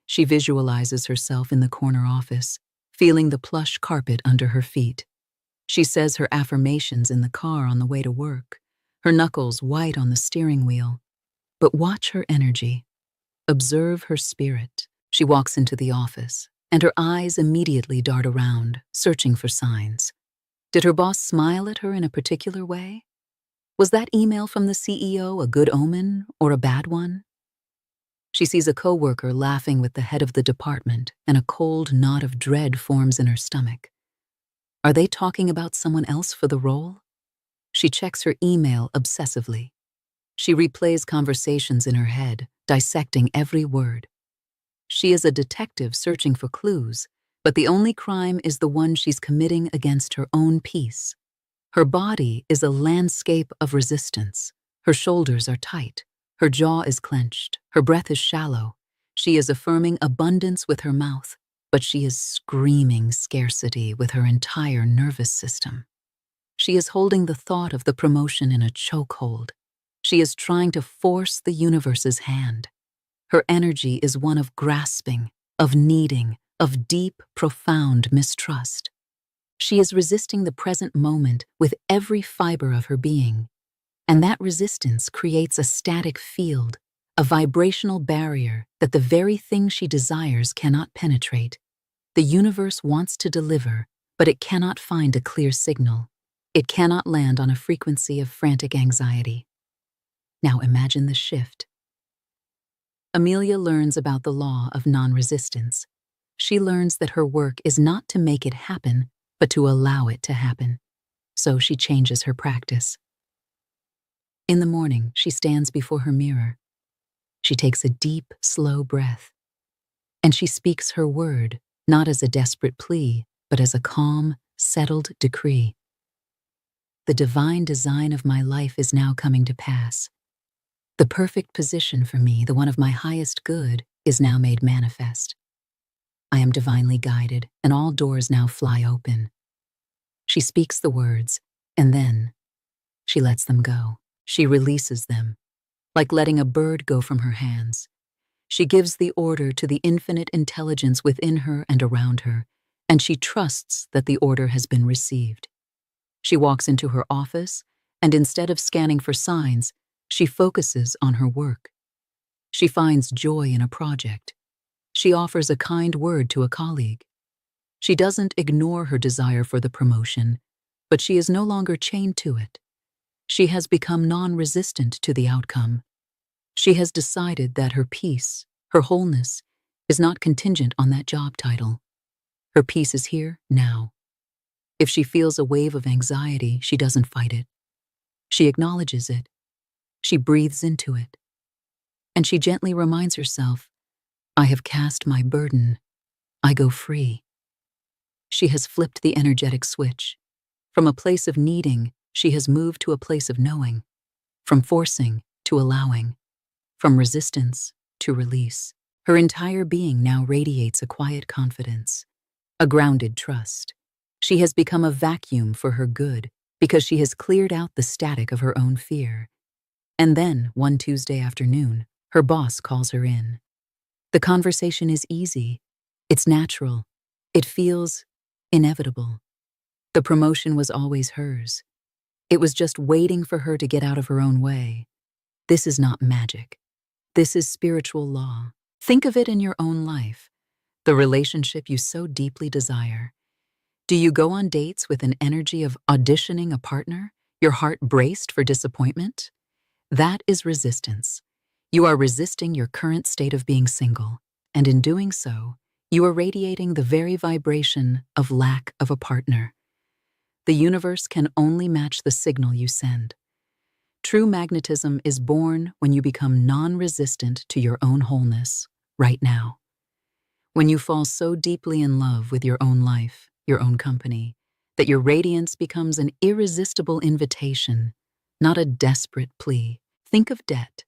She visualizes herself in the corner office, feeling the plush carpet under her feet. She says her affirmations in the car on the way to work, her knuckles white on the steering wheel. But watch her energy. Observe her spirit. She walks into the office, and her eyes immediately dart around, searching for signs. Did her boss smile at her in a particular way? Was that email from the CEO a good omen or a bad one? She sees a coworker laughing with the head of the department, and a cold knot of dread forms in her stomach. Are they talking about someone else for the role? She checks her email obsessively. She replays conversations in her head, dissecting every word. She is a detective searching for clues, but the only crime is the one she's committing against her own peace. Her body is a landscape of resistance. Her shoulders are tight. Her jaw is clenched. Her breath is shallow. She is affirming abundance with her mouth, but she is screaming scarcity with her entire nervous system. She is holding the thought of the promotion in a chokehold. She is trying to force the universe's hand. Her energy is one of grasping, of needing, of deep, profound mistrust. She is resisting the present moment with every fiber of her being. And that resistance creates a static field, a vibrational barrier that the very thing she desires cannot penetrate. The universe wants to deliver, but it cannot find a clear signal. It cannot land on a frequency of frantic anxiety. Now imagine the shift. Amelia learns about the law of non-resistance. She learns that her work is not to make it happen, but to allow it to happen. So she changes her practice. In the morning, she stands before her mirror. She takes a deep, slow breath. And she speaks her word, not as a desperate plea, but as a calm, settled decree. The divine design of my life is now coming to pass. The perfect position for me, the one of my highest good, is now made manifest. I am divinely guided, and all doors now fly open. She speaks the words, and then she lets them go. She releases them, like letting a bird go from her hands. She gives the order to the infinite intelligence within her and around her, and she trusts that the order has been received. She walks into her office, and instead of scanning for signs, she focuses on her work. She finds joy in a project. She offers a kind word to a colleague. She doesn't ignore her desire for the promotion, but she is no longer chained to it. She has become non-resistant to the outcome. She has decided that her peace, her wholeness, is not contingent on that job title. Her peace is here, now. If she feels a wave of anxiety, she doesn't fight it. She acknowledges it. She breathes into it. And she gently reminds herself, I have cast my burden. I go free. She has flipped the energetic switch. From a place of needing, she has moved to a place of knowing. From forcing to allowing. From resistance to release. Her entire being now radiates a quiet confidence, a grounded trust. She has become a vacuum for her good because she has cleared out the static of her own fear. And then, one Tuesday afternoon, her boss calls her in. The conversation is easy. It's natural. It feels inevitable. The promotion was always hers. It was just waiting for her to get out of her own way. This is not magic. This is spiritual law. Think of it in your own life, the relationship you so deeply desire. Do you go on dates with an energy of auditioning a partner, your heart braced for disappointment? That is resistance. You are resisting your current state of being single, and in doing so, you are radiating the very vibration of lack of a partner. The universe can only match the signal you send. True magnetism is born when you become non-resistant to your own wholeness, right now. When you fall so deeply in love with your own life, your own company, that your radiance becomes an irresistible invitation, not a desperate plea. Think of debt.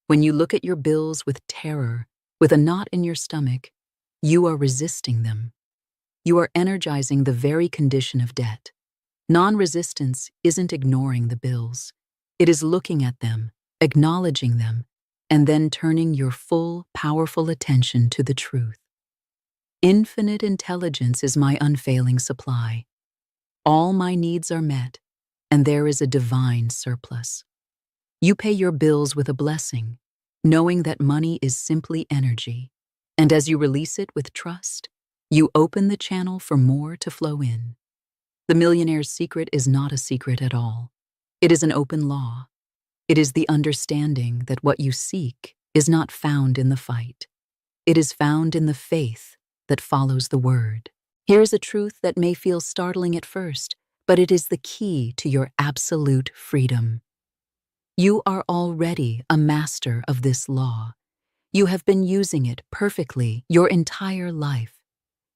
When you look at your bills with terror, with a knot in your stomach, you are resisting them. You are energizing the very condition of debt. Non-resistance isn't ignoring the bills. It is looking at them, acknowledging them, and then turning your full, powerful attention to the truth. Infinite intelligence is my unfailing supply. All my needs are met, and there is a divine surplus. You pay your bills with a blessing, knowing that money is simply energy, and as you release it with trust, you open the channel for more to flow in. The millionaire's secret is not a secret at all. It is an open law. It is the understanding that what you seek is not found in the fight. It is found in the faith that follows the word. Here's a truth that may feel startling at first, but it is the key to your absolute freedom. You are already a master of this law. You have been using it perfectly your entire life.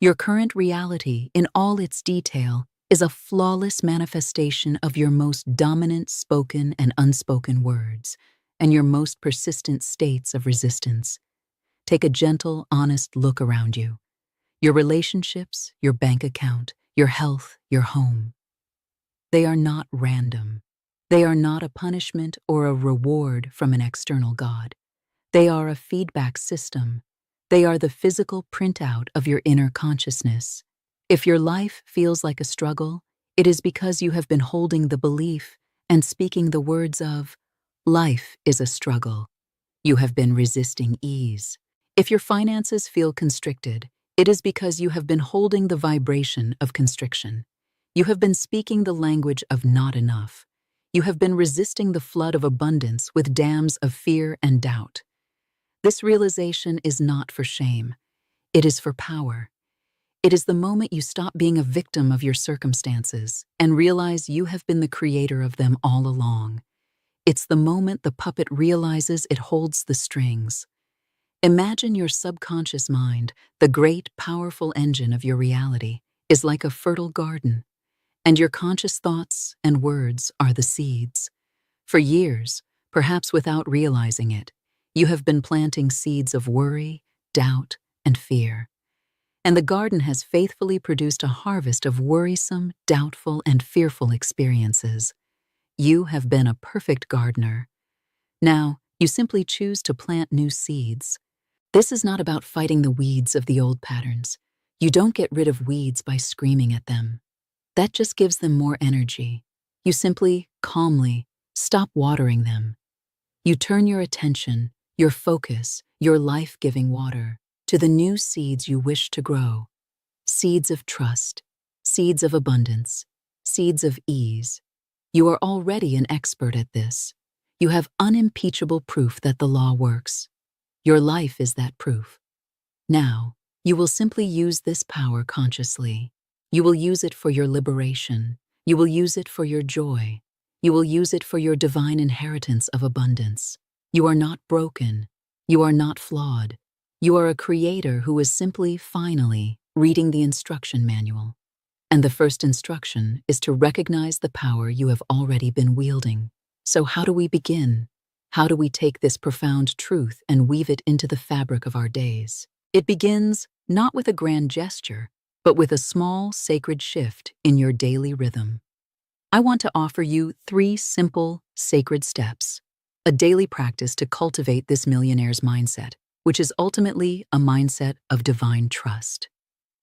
Your current reality, in all its detail, is a flawless manifestation of your most dominant spoken and unspoken words, and your most persistent states of resistance. Take a gentle, honest look around you. Your relationships, your bank account, your health, your home. They are not random. They are not a punishment or a reward from an external God. They are a feedback system. They are the physical printout of your inner consciousness. If your life feels like a struggle, it is because you have been holding the belief and speaking the words of, "Life is a struggle." You have been resisting ease. If your finances feel constricted, it is because you have been holding the vibration of constriction. You have been speaking the language of not enough. You have been resisting the flood of abundance with dams of fear and doubt. This realization is not for shame. It is for power. It is the moment you stop being a victim of your circumstances and realize you have been the creator of them all along. It's the moment the puppet realizes it holds the strings. Imagine your subconscious mind, the great, powerful engine of your reality, is like a fertile garden, and your conscious thoughts and words are the seeds. For years, perhaps without realizing it, you have been planting seeds of worry, doubt, and fear. And the garden has faithfully produced a harvest of worrisome, doubtful, and fearful experiences. You have been a perfect gardener. Now, you simply choose to plant new seeds. This is not about fighting the weeds of the old patterns. You don't get rid of weeds by screaming at them. That just gives them more energy. You simply, calmly, stop watering them. You turn your attention, your focus, your life-giving water to the new seeds you wish to grow. Seeds of trust, seeds of abundance, seeds of ease. You are already an expert at this. You have unimpeachable proof that the law works. Your life is that proof. Now, you will simply use this power consciously. You will use it for your liberation. You will use it for your joy. You will use it for your divine inheritance of abundance. You are not broken. You are not flawed. You are a creator who is simply, finally, reading the instruction manual. And the first instruction is to recognize the power you have already been wielding. So how do we begin? How do we take this profound truth and weave it into the fabric of our days? It begins not with a grand gesture, but with a small, sacred shift in your daily rhythm. I want to offer you 3 simple, sacred steps, a daily practice to cultivate this millionaire's mindset, which is ultimately a mindset of divine trust.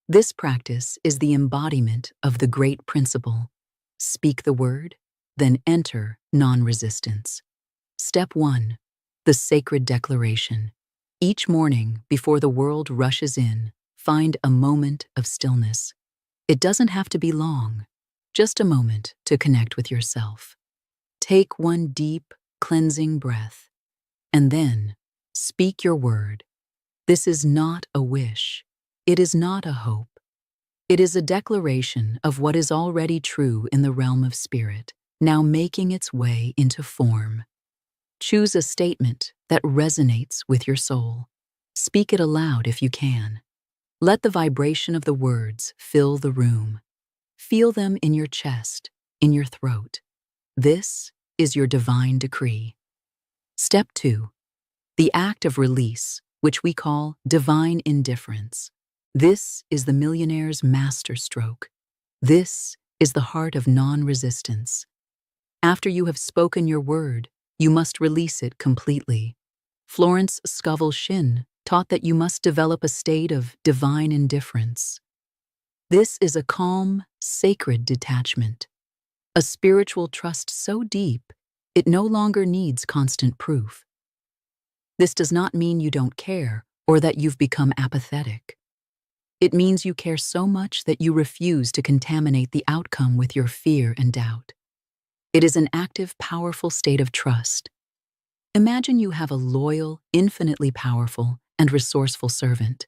This practice is the embodiment of the great principle: speak the word, then enter non-resistance. Step 1. The sacred declaration. Each morning, before the world rushes in, find a moment of stillness. It doesn't have to be long, just a moment to connect with yourself. Take one deep, cleansing breath, and then speak your word. This is not a wish. It is not a hope. It is a declaration of what is already true in the realm of spirit, now making its way into form. Choose a statement that resonates with your soul. Speak it aloud if you can. Let the vibration of the words fill the room. Feel them in your chest, in your throat. This is your divine decree. Step 2. The act of release, which we call divine indifference. This is the millionaire's masterstroke. This is the heart of non-resistance. After you have spoken your word, you must release it completely. Florence Scovel Shinn taught that you must develop a state of divine indifference. This is a calm, sacred detachment, a spiritual trust so deep it no longer needs constant proof. This does not mean you don't care or that you've become apathetic. It means you care so much that you refuse to contaminate the outcome with your fear and doubt. It is an active, powerful state of trust. Imagine you have a loyal, infinitely powerful, and resourceful servant.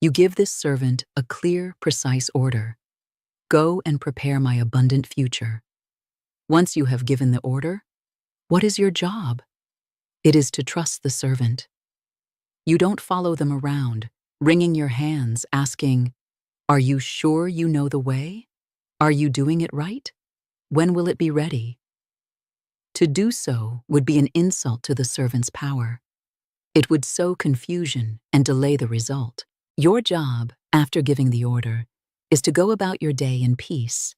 You give this servant a clear, precise order. Go and prepare my abundant future. Once you have given the order, what is your job? It is to trust the servant. You don't follow them around, wringing your hands, asking, "Are you sure you know the way? Are you doing it right? When will it be ready?" To do so would be an insult to the servant's power. It would sow confusion and delay the result. Your job, after giving the order, is to go about your day in peace,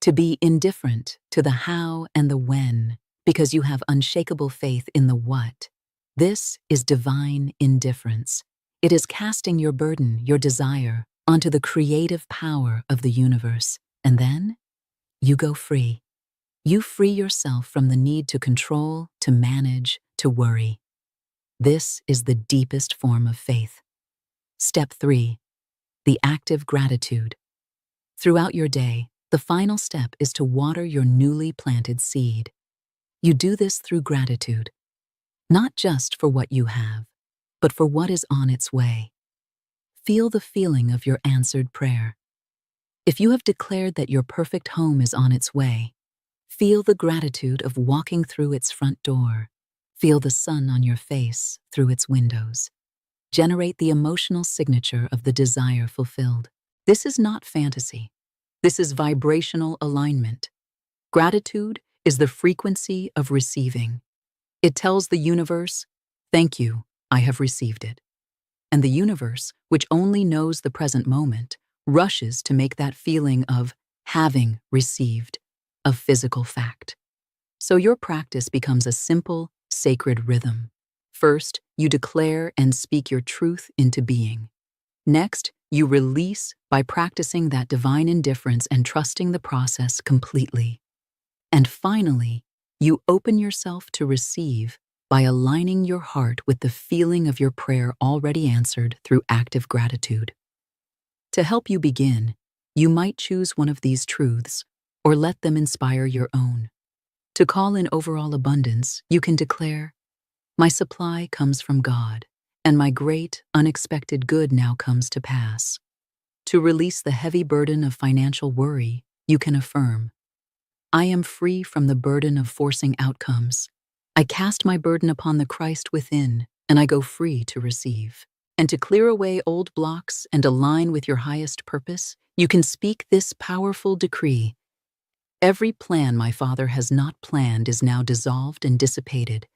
to be indifferent to the how and the when, because you have unshakable faith in the what. This is divine indifference. It is casting your burden, your desire, onto the creative power of the universe, and then you go free. You free yourself from the need to control, to manage, to worry. This is the deepest form of faith. Step 3. The active gratitude. Throughout your day, the final step is to water your newly planted seed. You do this through gratitude, not just for what you have, but for what is on its way. Feel the feeling of your answered prayer. If you have declared that your perfect home is on its way, feel the gratitude of walking through its front door. Feel the sun on your face through its windows. Generate the emotional signature of the desire fulfilled. This is not fantasy. This is vibrational alignment. Gratitude is the frequency of receiving. It tells the universe, "Thank you, I have received it." And the universe, which only knows the present moment, rushes to make that feeling of having received a physical fact. So your practice becomes a simple, sacred rhythm. First, you declare and speak your truth into being. Next, you release by practicing that divine indifference and trusting the process completely. And finally, you open yourself to receive by aligning your heart with the feeling of your prayer already answered through active gratitude. To help you begin, you might choose one of these truths or let them inspire your own. To call in overall abundance, you can declare, "My supply comes from God, and my great, unexpected good now comes to pass." To release the heavy burden of financial worry, you can affirm, "I am free from the burden of forcing outcomes. I cast my burden upon the Christ within, and I go free to receive." And to clear away old blocks and align with your highest purpose, you can speak this powerful decree. "Every plan my Father has not planned is now dissolved and dissipated.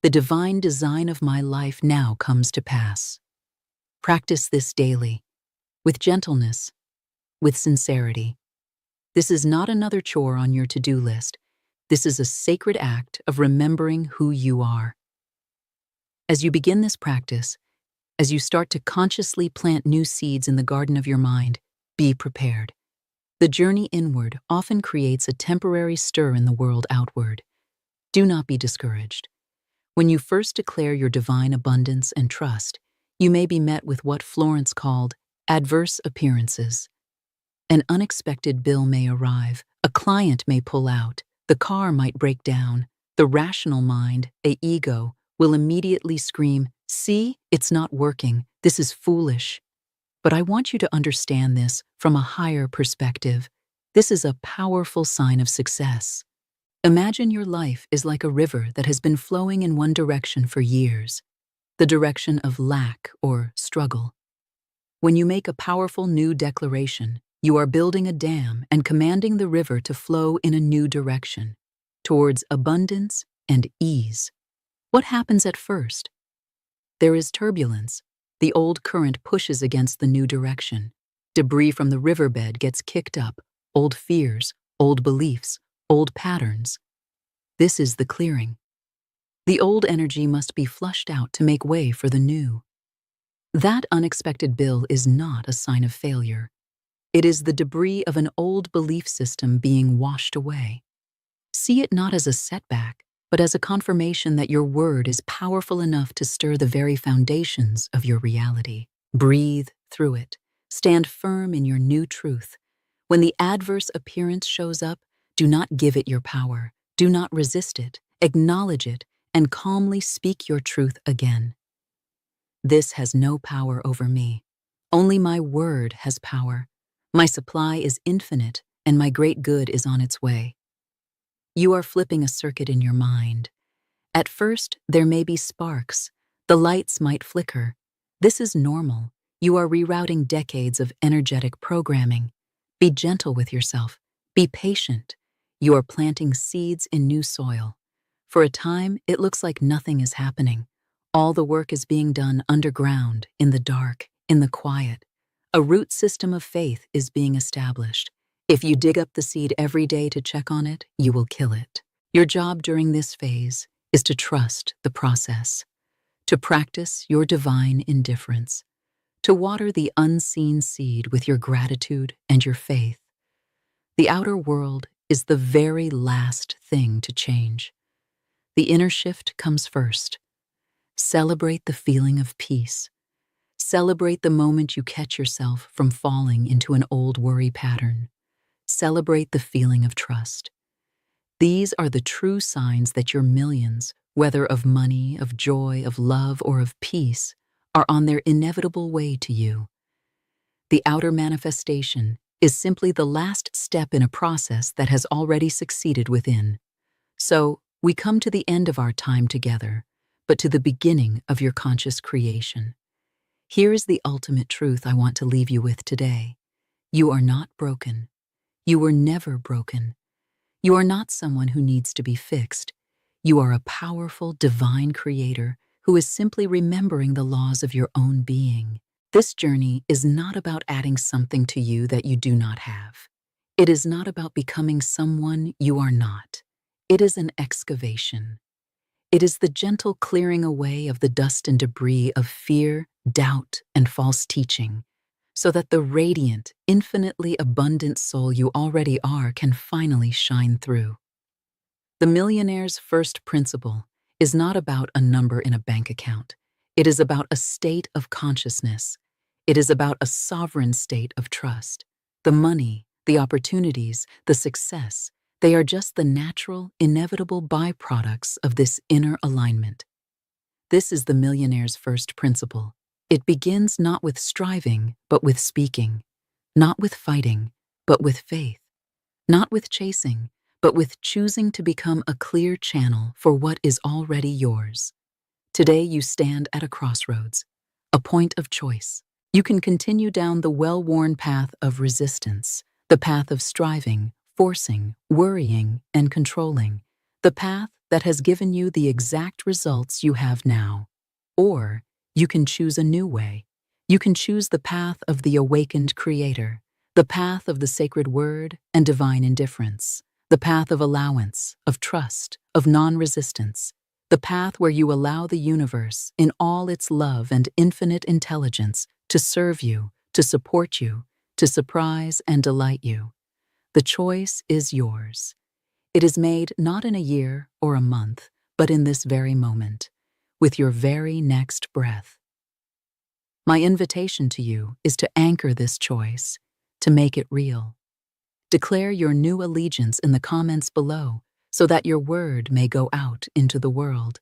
The divine design of my life now comes to pass." Practice this daily, with gentleness, with sincerity. This is not another chore on your to-do list. This is a sacred act of remembering who you are. As you begin this practice, as you start to consciously plant new seeds in the garden of your mind, be prepared. The journey inward often creates a temporary stir in the world outward. Do not be discouraged. When you first declare your divine abundance and trust, you may be met with what Florence called adverse appearances. An unexpected bill may arrive, a client may pull out, the car might break down. The rational mind, the ego, will immediately scream, "See, it's not working, this is foolish." But I want you to understand this from a higher perspective. This is a powerful sign of success. Imagine your life is like a river that has been flowing in one direction for years, the direction of lack or struggle. When you make a powerful new declaration, you are building a dam and commanding the river to flow in a new direction, towards abundance and ease. What happens at first? There is turbulence. The old current pushes against the new direction. Debris from the riverbed gets kicked up, old fears, old beliefs, old patterns. This is the clearing. The old energy must be flushed out to make way for the new. That unexpected bill is not a sign of failure. It is the debris of an old belief system being washed away. See it not as a setback, but as a confirmation that your word is powerful enough to stir the very foundations of your reality. Breathe through it. Stand firm in your new truth. When the adverse appearance shows up, do not give it your power. Do not resist it. Acknowledge it and calmly speak your truth again. This has no power over me. Only my word has power. My supply is infinite, and my great good is on its way. You are flipping a circuit in your mind. At first, there may be sparks. The lights might flicker. This is normal. You are rerouting decades of energetic programming. Be gentle with yourself. Be patient. You are planting seeds in new soil. For a time, it looks like nothing is happening. All the work is being done underground, in the dark, in the quiet. A root system of faith is being established. If you dig up the seed every day to check on it, you will kill it. Your job during this phase is to trust the process, to practice your divine indifference, to water the unseen seed with your gratitude and your faith. The outer world is the very last thing to change. The inner shift comes first. Celebrate the feeling of peace. Celebrate the moment you catch yourself from falling into an old worry pattern. Celebrate the feeling of trust. These are the true signs that your millions, whether of money, of joy, of love, or of peace, are on their inevitable way to you. The outer manifestation is simply the last step in a process that has already succeeded within. So, we come to the end of our time together, but to the beginning of your conscious creation. Here is the ultimate truth I want to leave you with today. You are not broken. You were never broken. You are not someone who needs to be fixed. You are a powerful, divine creator who is simply remembering the laws of your own being. This journey is not about adding something to you that you do not have. It is not about becoming someone you are not. It is an excavation. It is the gentle clearing away of the dust and debris of fear, doubt, and false teaching, so that the radiant, infinitely abundant soul you already are can finally shine through. The millionaire's first principle is not about a number in a bank account. It is about a state of consciousness. It is about a sovereign state of trust. The money, the opportunities, the success, they are just the natural, inevitable byproducts of this inner alignment. This is the millionaire's first principle. It begins not with striving, but with speaking, not with fighting, but with faith, not with chasing, but with choosing to become a clear channel for what is already yours. Today you stand at a crossroads, a point of choice. You can continue down the well-worn path of resistance, the path of striving, forcing, worrying, and controlling, the path that has given you the exact results you have now. Or you can choose a new way. You can choose the path of the awakened creator, the path of the sacred word and divine indifference, the path of allowance, of trust, of non-resistance, the path where you allow the universe in all its love and infinite intelligence to serve you, to support you, to surprise and delight you. The choice is yours. It is made not in a year or a month, but in this very moment, with your very next breath. My invitation to you is to anchor this choice, to make it real. Declare your new allegiance in the comments below so that your word may go out into the world.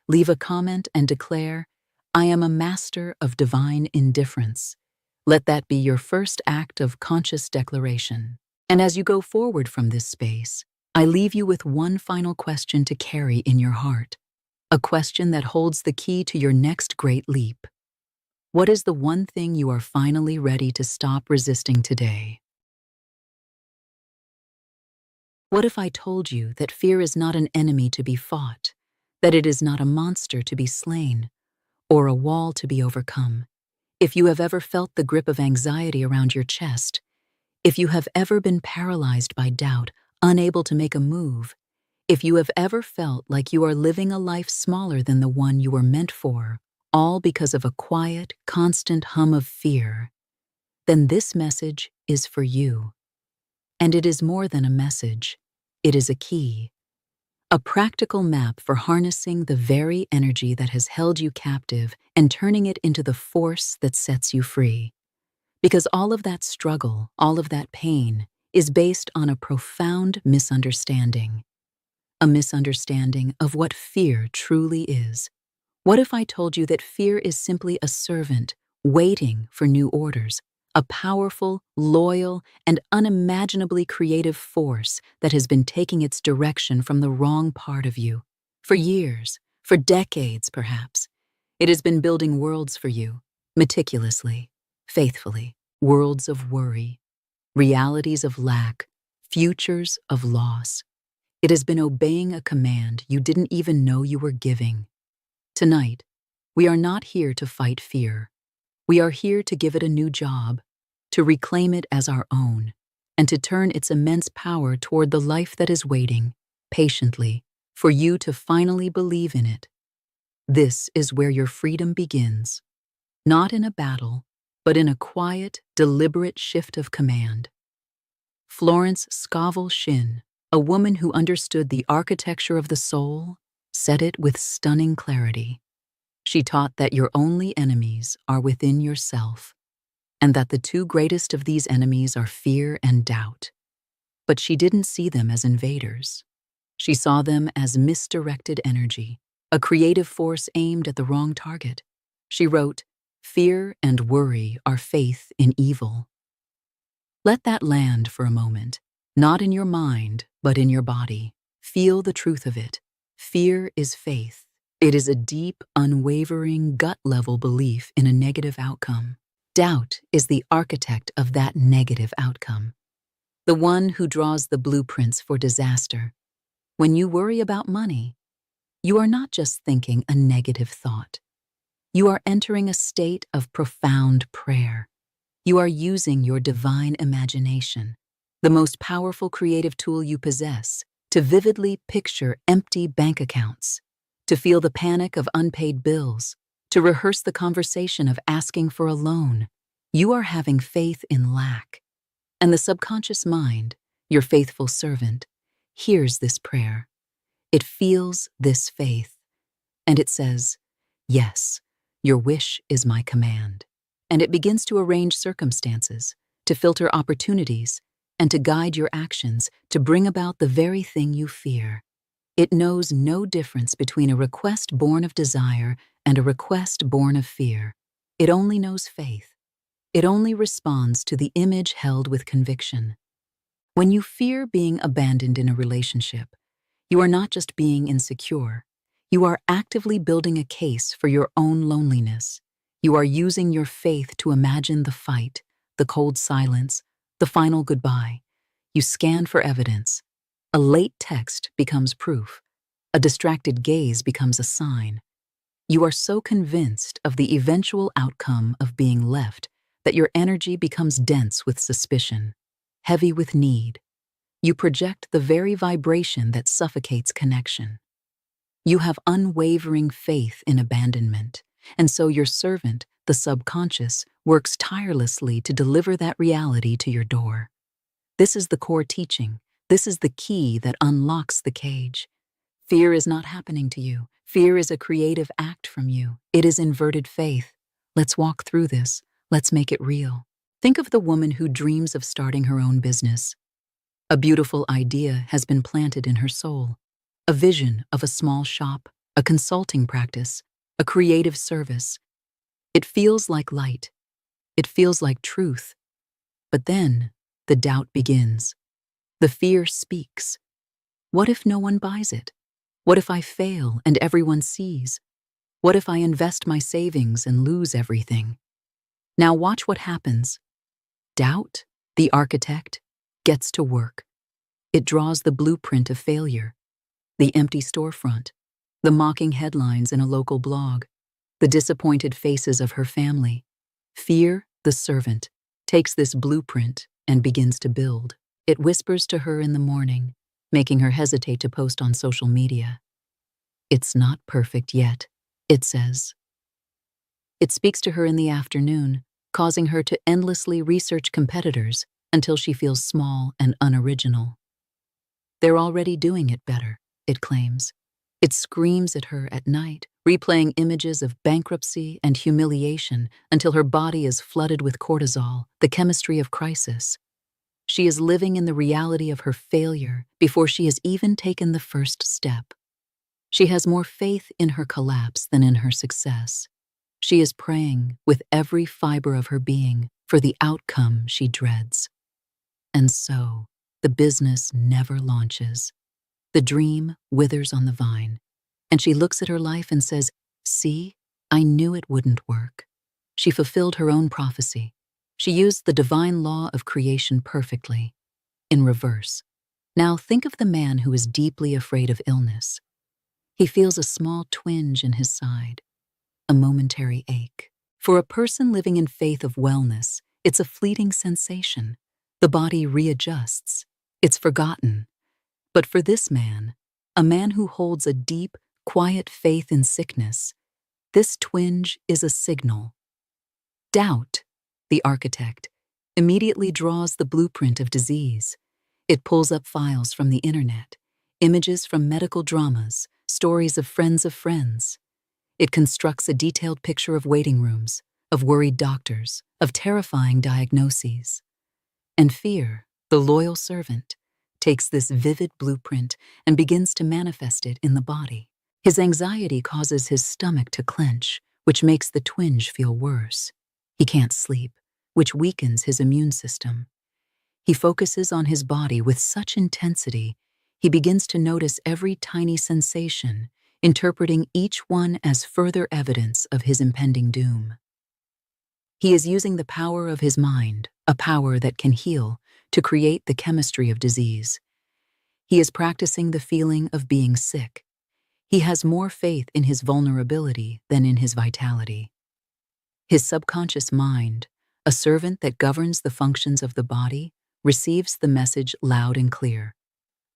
Leave a comment and declare, "I am a master of divine indifference." Let that be your first act of conscious declaration. And as you go forward from this space, I leave you with one final question to carry in your heart, a question that holds the key to your next great leap. What is the one thing you are finally ready to stop resisting today? What if I told you that fear is not an enemy to be fought, that it is not a monster to be slain, or a wall to be overcome? If you have ever felt the grip of anxiety around your chest, if you have ever been paralyzed by doubt, unable to make a move, if you have ever felt like you are living a life smaller than the one you were meant for, all because of a quiet, constant hum of fear, then this message is for you. And it is more than a message. It is a key, a practical map for harnessing the very energy that has held you captive and turning it into the force that sets you free. Because all of that struggle, all of that pain, is based on a profound misunderstanding. A misunderstanding of what fear truly is. What if I told you that fear is simply a servant waiting for new orders, a powerful, loyal, and unimaginably creative force that has been taking its direction from the wrong part of you? For years, for decades perhaps, it has been building worlds for you, meticulously, faithfully, worlds of worry, realities of lack, futures of loss. It has been obeying a command you didn't even know you were giving. Tonight, we are not here to fight fear. We are here to give it a new job, to reclaim it as our own, and to turn its immense power toward the life that is waiting, patiently, for you to finally believe in it. This is where your freedom begins, not in a battle, but in a quiet, deliberate shift of command. Florence Scovel Shinn, a woman who understood the architecture of the soul, said it with stunning clarity. She taught that your only enemies are within yourself, and that the two greatest of these enemies are fear and doubt. But she didn't see them as invaders. She saw them as misdirected energy, a creative force aimed at the wrong target. She wrote, "Fear and worry are faith in evil." Let that land for a moment, not in your mind, but in your body. Feel the truth of it. Fear is faith. It is a deep, unwavering, gut-level belief in a negative outcome. Doubt is the architect of that negative outcome, the one who draws the blueprints for disaster. When you worry about money, you are not just thinking a negative thought. You are entering a state of profound prayer. You are using your divine imagination, the most powerful creative tool you possess, to vividly picture empty bank accounts, to feel the panic of unpaid bills, to rehearse the conversation of asking for a loan. You are having faith in lack. And the subconscious mind, your faithful servant, hears this prayer. It feels this faith, and it says, "Yes, your wish is my command." And it begins to arrange circumstances, to filter opportunities, and to guide your actions to bring about the very thing you fear. It knows no difference between a request born of desire and a request born of fear. It only knows faith. It only responds to the image held with conviction. When you fear being abandoned in a relationship, you are not just being insecure. You are actively building a case for your own loneliness. You are using your faith to imagine the fight, the cold silence, the final goodbye. You scan for evidence. A late text becomes proof. A distracted gaze becomes a sign. You are so convinced of the eventual outcome of being left that your energy becomes dense with suspicion, heavy with need. You project the very vibration that suffocates connection. You have unwavering faith in abandonment, and so your servant, the subconscious, works tirelessly to deliver that reality to your door. This is the core teaching. This is the key that unlocks the cage. Fear is not happening to you. Fear is a creative act from you. It is inverted faith. Let's walk through this. Let's make it real. Think of the woman who dreams of starting her own business. A beautiful idea has been planted in her soul. A vision of a small shop, a consulting practice, a creative service. It feels like light. It feels like truth. But then, the doubt begins. The fear speaks. What if no one buys it? What if I fail and everyone sees? What if I invest my savings and lose everything? Now watch what happens. Doubt, the architect, gets to work. It draws the blueprint of failure. The empty storefront, the mocking headlines in a local blog, the disappointed faces of her family. Fear, the servant, takes this blueprint and begins to build. It whispers to her in the morning, making her hesitate to post on social media. "It's not perfect yet," it says. It speaks to her in the afternoon, causing her to endlessly research competitors until she feels small and unoriginal. "They're already doing it better," it claims. It screams at her at night, replaying images of bankruptcy and humiliation until her body is flooded with cortisol, the chemistry of crisis. She is living in the reality of her failure before she has even taken the first step. She has more faith in her collapse than in her success. She is praying with every fiber of her being for the outcome she dreads. And so, the business never launches. The dream withers on the vine, and she looks at her life and says, "See, I knew it wouldn't work." She fulfilled her own prophecy. She used the divine law of creation perfectly, in reverse. Now think of the man who is deeply afraid of illness. He feels a small twinge in his side, a momentary ache. For a person living in faith of wellness, it's a fleeting sensation. The body readjusts. It's forgotten. But for this man, a man who holds a deep, quiet faith in sickness, this twinge is a signal. Doubt, the architect, immediately draws the blueprint of disease. It pulls up files from the internet, images from medical dramas, stories of friends. It constructs a detailed picture of waiting rooms, of worried doctors, of terrifying diagnoses. And fear, the loyal servant, takes this vivid blueprint and begins to manifest it in the body. His anxiety causes his stomach to clench, which makes the twinge feel worse. He can't sleep, which weakens his immune system. He focuses on his body with such intensity, he begins to notice every tiny sensation, interpreting each one as further evidence of his impending doom. He is using the power of his mind, a power that can heal, to create the chemistry of disease. He is practicing the feeling of being sick. He has more faith in his vulnerability than in his vitality. His subconscious mind, a servant that governs the functions of the body, receives the message loud and clear.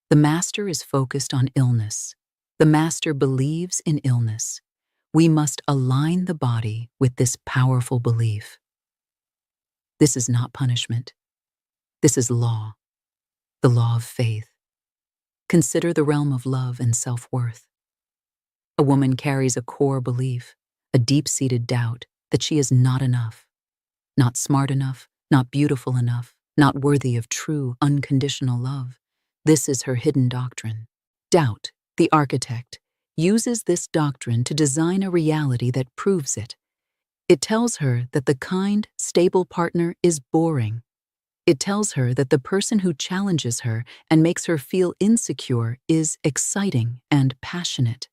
The master is focused on illness. The master believes in illness. We must align the body with this powerful belief. This is not punishment. This is law, the law of faith. Consider the realm of love and self-worth. A woman carries a core belief, a deep-seated doubt that she is not enough, not smart enough, not beautiful enough, not worthy of true, unconditional love. This is her hidden doctrine. Doubt, the architect, uses this doctrine to design a reality that proves it. It tells her that the kind, stable partner is boring. It tells her that the person who challenges her and makes her feel insecure is exciting and passionate.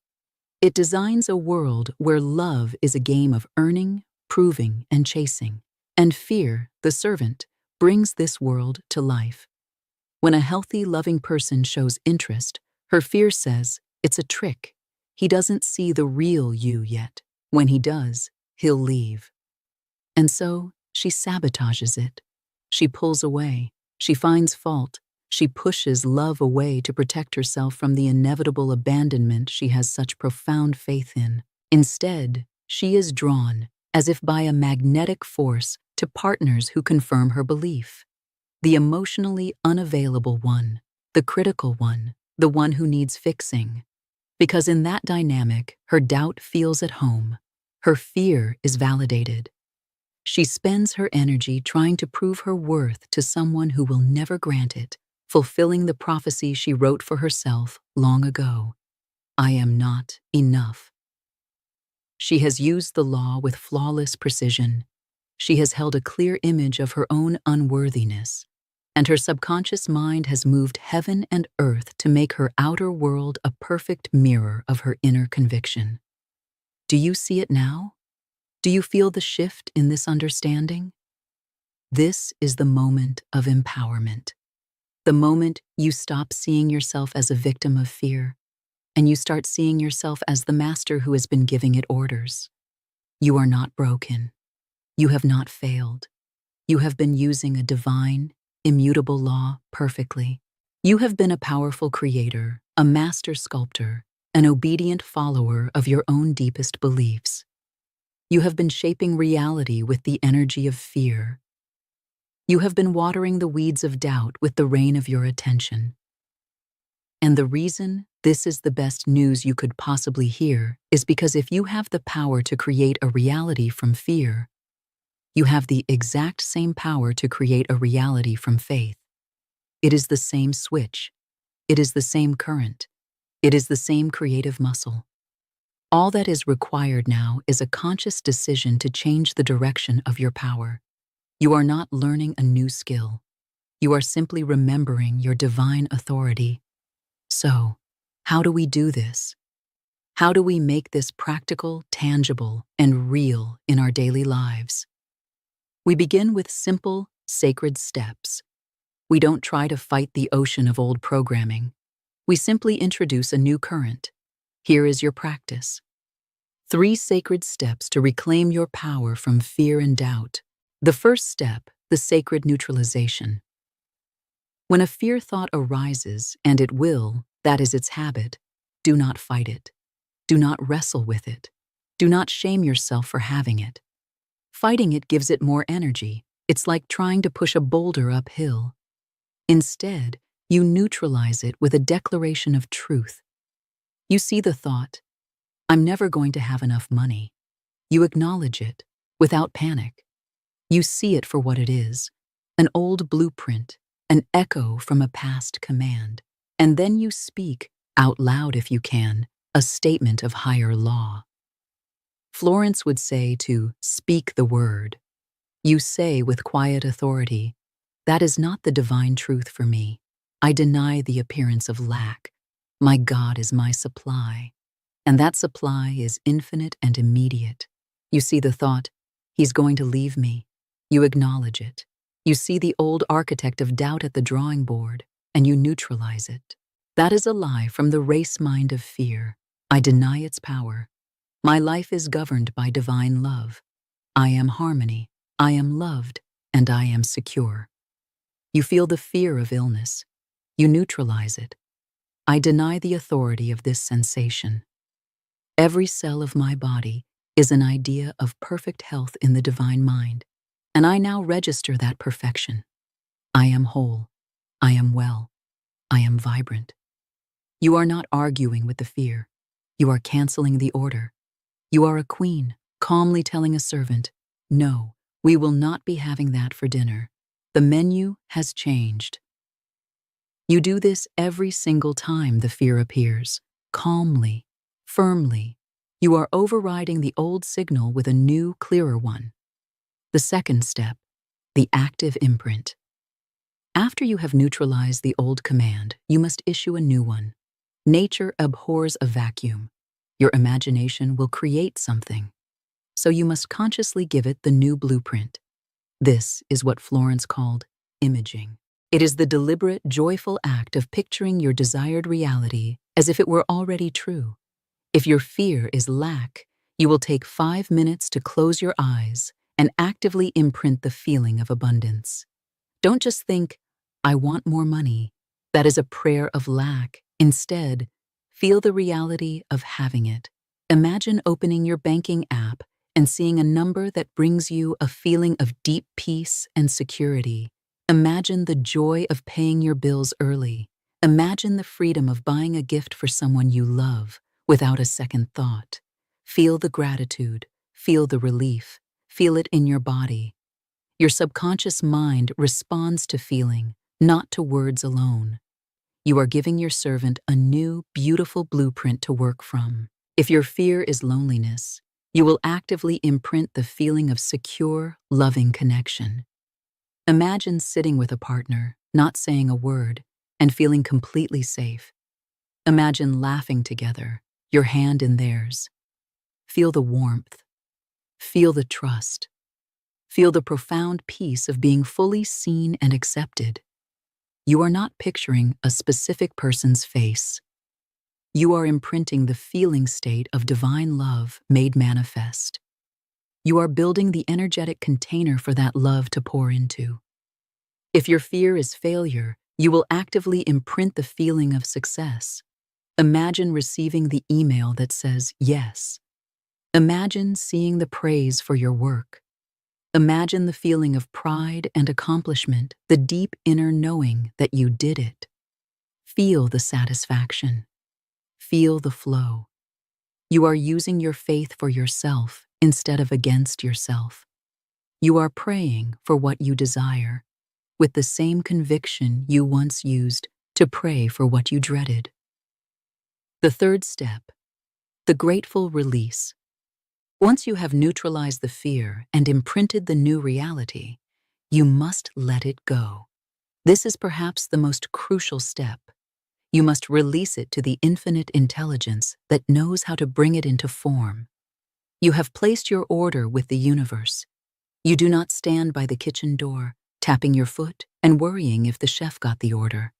It designs a world where love is a game of earning, proving, and chasing, and fear, the servant, brings this world to life. When a healthy, loving person shows interest, her fear says, "It's a trick. He doesn't see the real you yet. When he does, he'll leave." And so, she sabotages it. She pulls away. She finds fault. She pushes love away to protect herself from the inevitable abandonment she has such profound faith in. Instead, she is drawn, as if by a magnetic force, to partners who confirm her belief. The emotionally unavailable one, the critical one, the one who needs fixing. Because in that dynamic, her doubt feels at home. Her fear is validated. She spends her energy trying to prove her worth to someone who will never grant it, fulfilling the prophecy she wrote for herself long ago. I am not enough. She has used the law with flawless precision. She has held a clear image of her own unworthiness, and her subconscious mind has moved heaven and earth to make her outer world a perfect mirror of her inner conviction. Do you see it now? Do you feel the shift in this understanding? This is the moment of empowerment. The moment you stop seeing yourself as a victim of fear, and you start seeing yourself as the master who has been giving it orders. You are not broken. You have not failed. You have been using a divine, immutable law perfectly. You have been a powerful creator, a master sculptor, an obedient follower of your own deepest beliefs. You have been shaping reality with the energy of fear. You have been watering the weeds of doubt with the rain of your attention. And the reason this is the best news you could possibly hear is because if you have the power to create a reality from fear, you have the exact same power to create a reality from faith. It is the same switch. It is the same current. It is the same creative muscle. All that is required now is a conscious decision to change the direction of your power. You are not learning a new skill. You are simply remembering your divine authority. So, how do we do this? How do we make this practical, tangible, and real in our daily lives? We begin with simple, sacred steps. We don't try to fight the ocean of old programming. We simply introduce a new current. Here is your practice. 3 sacred steps to reclaim your power from fear and doubt. The first step, the sacred neutralization. When a fear thought arises, and it will, that is its habit, do not fight it. Do not wrestle with it. Do not shame yourself for having it. Fighting it gives it more energy. It's like trying to push a boulder uphill. Instead, you neutralize it with a declaration of truth. You see the thought, I'm never going to have enough money. You acknowledge it without panic. You see it for what it is, an old blueprint, an echo from a past command. And then you speak, out loud if you can, a statement of higher law. Florence would say to speak the word. You say with quiet authority, that is not the divine truth for me. I deny the appearance of lack. My God is my supply. And that supply is infinite and immediate. You see the thought, he's going to leave me. You acknowledge it. You see the old architect of doubt at the drawing board, and you neutralize it. That is a lie from the race mind of fear. I deny its power. My life is governed by divine love. I am harmony. I am loved, and I am secure. You feel the fear of illness. You neutralize it. I deny the authority of this sensation. Every cell of my body is an idea of perfect health in the divine mind, and I now register that perfection. I am whole. I am well. I am vibrant. You are not arguing with the fear. You are canceling the order. You are a queen, calmly telling a servant, no, we will not be having that for dinner. The menu has changed. You do this every single time the fear appears, calmly, firmly. You are overriding the old signal with a new, clearer one. The second step, the active imprint. After you have neutralized the old command, you must issue a new one. Nature abhors a vacuum. Your imagination will create something. So you must consciously give it the new blueprint. This is what Florence called imaging. It is the deliberate, joyful act of picturing your desired reality as if it were already true. If your fear is lack, you will take 5 minutes to close your eyes and actively imprint the feeling of abundance. Don't just think, I want more money. That is a prayer of lack. Instead, feel the reality of having it. Imagine opening your banking app and seeing a number that brings you a feeling of deep peace and security. Imagine the joy of paying your bills early. Imagine the freedom of buying a gift for someone you love without a second thought. Feel the gratitude. Feel the relief. Feel it in your body. Your subconscious mind responds to feeling, not to words alone. You are giving your servant a new, beautiful blueprint to work from. If your fear is loneliness, you will actively imprint the feeling of secure, loving connection. Imagine sitting with a partner, not saying a word, and feeling completely safe. Imagine laughing together, your hand in theirs. Feel the warmth. Feel the trust. Feel the profound peace of being fully seen and accepted. You are not picturing a specific person's face. You are imprinting the feeling state of divine love made manifest. You are building the energetic container for that love to pour into. If your fear is failure, you will actively imprint the feeling of success. Imagine receiving the email that says yes. Imagine seeing the praise for your work. Imagine the feeling of pride and accomplishment, the deep inner knowing that you did it. Feel the satisfaction. Feel the flow. You are using your faith for yourself instead of against yourself. You are praying for what you desire, with the same conviction you once used to pray for what you dreaded. The third step, the grateful release. Once you have neutralized the fear and imprinted the new reality, you must let it go. This is perhaps the most crucial step. You must release it to the infinite intelligence that knows how to bring it into form. You have placed your order with the universe. You do not stand by the kitchen door, tapping your foot and worrying if the chef got the order.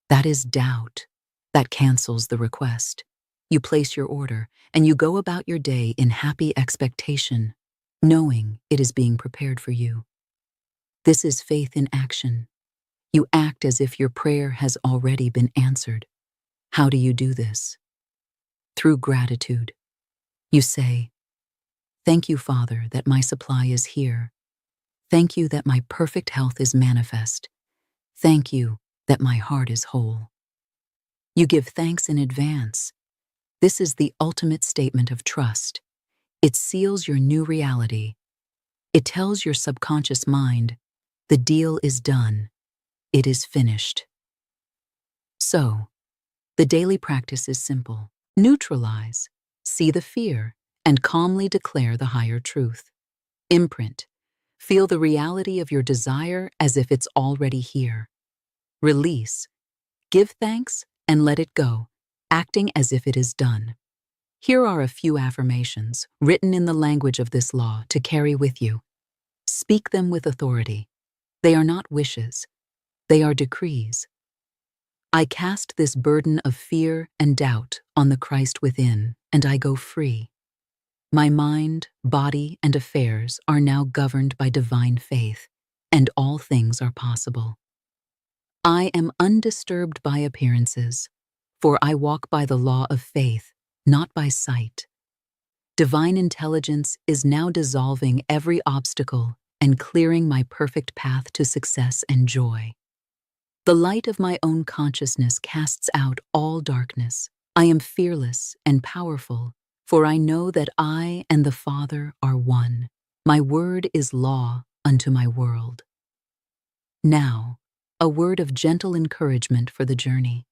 That is doubt. That cancels the request. You place your order, and you go about your day in happy expectation, knowing it is being prepared for you. This is faith in action. You act as if your prayer has already been answered. How do you do this? Through gratitude. You say, "Thank you, Father, that my supply is here. Thank you that my perfect health is manifest. Thank you that my heart is whole." You give thanks in advance. This is the ultimate statement of trust. It seals your new reality. It tells your subconscious mind, the deal is done. It is finished. So, the daily practice is simple. Neutralize, see the fear, and calmly declare the higher truth. Imprint, feel the reality of your desire as if it's already here. Release, give thanks and let it go, acting as if it is done. Here are a few affirmations written in the language of this law to carry with you. Speak them with authority. They are not wishes. They are decrees. I cast this burden of fear and doubt on the Christ within, and I go free. My mind, body, and affairs are now governed by divine faith, and all things are possible. I am undisturbed by appearances, for I walk by the law of faith, not by sight. Divine intelligence is now dissolving every obstacle and clearing my perfect path to success and joy. The light of my own consciousness casts out all darkness. I am fearless and powerful, for I know that I and the Father are one. My word is law unto my world. Now, a word of gentle encouragement for the journey.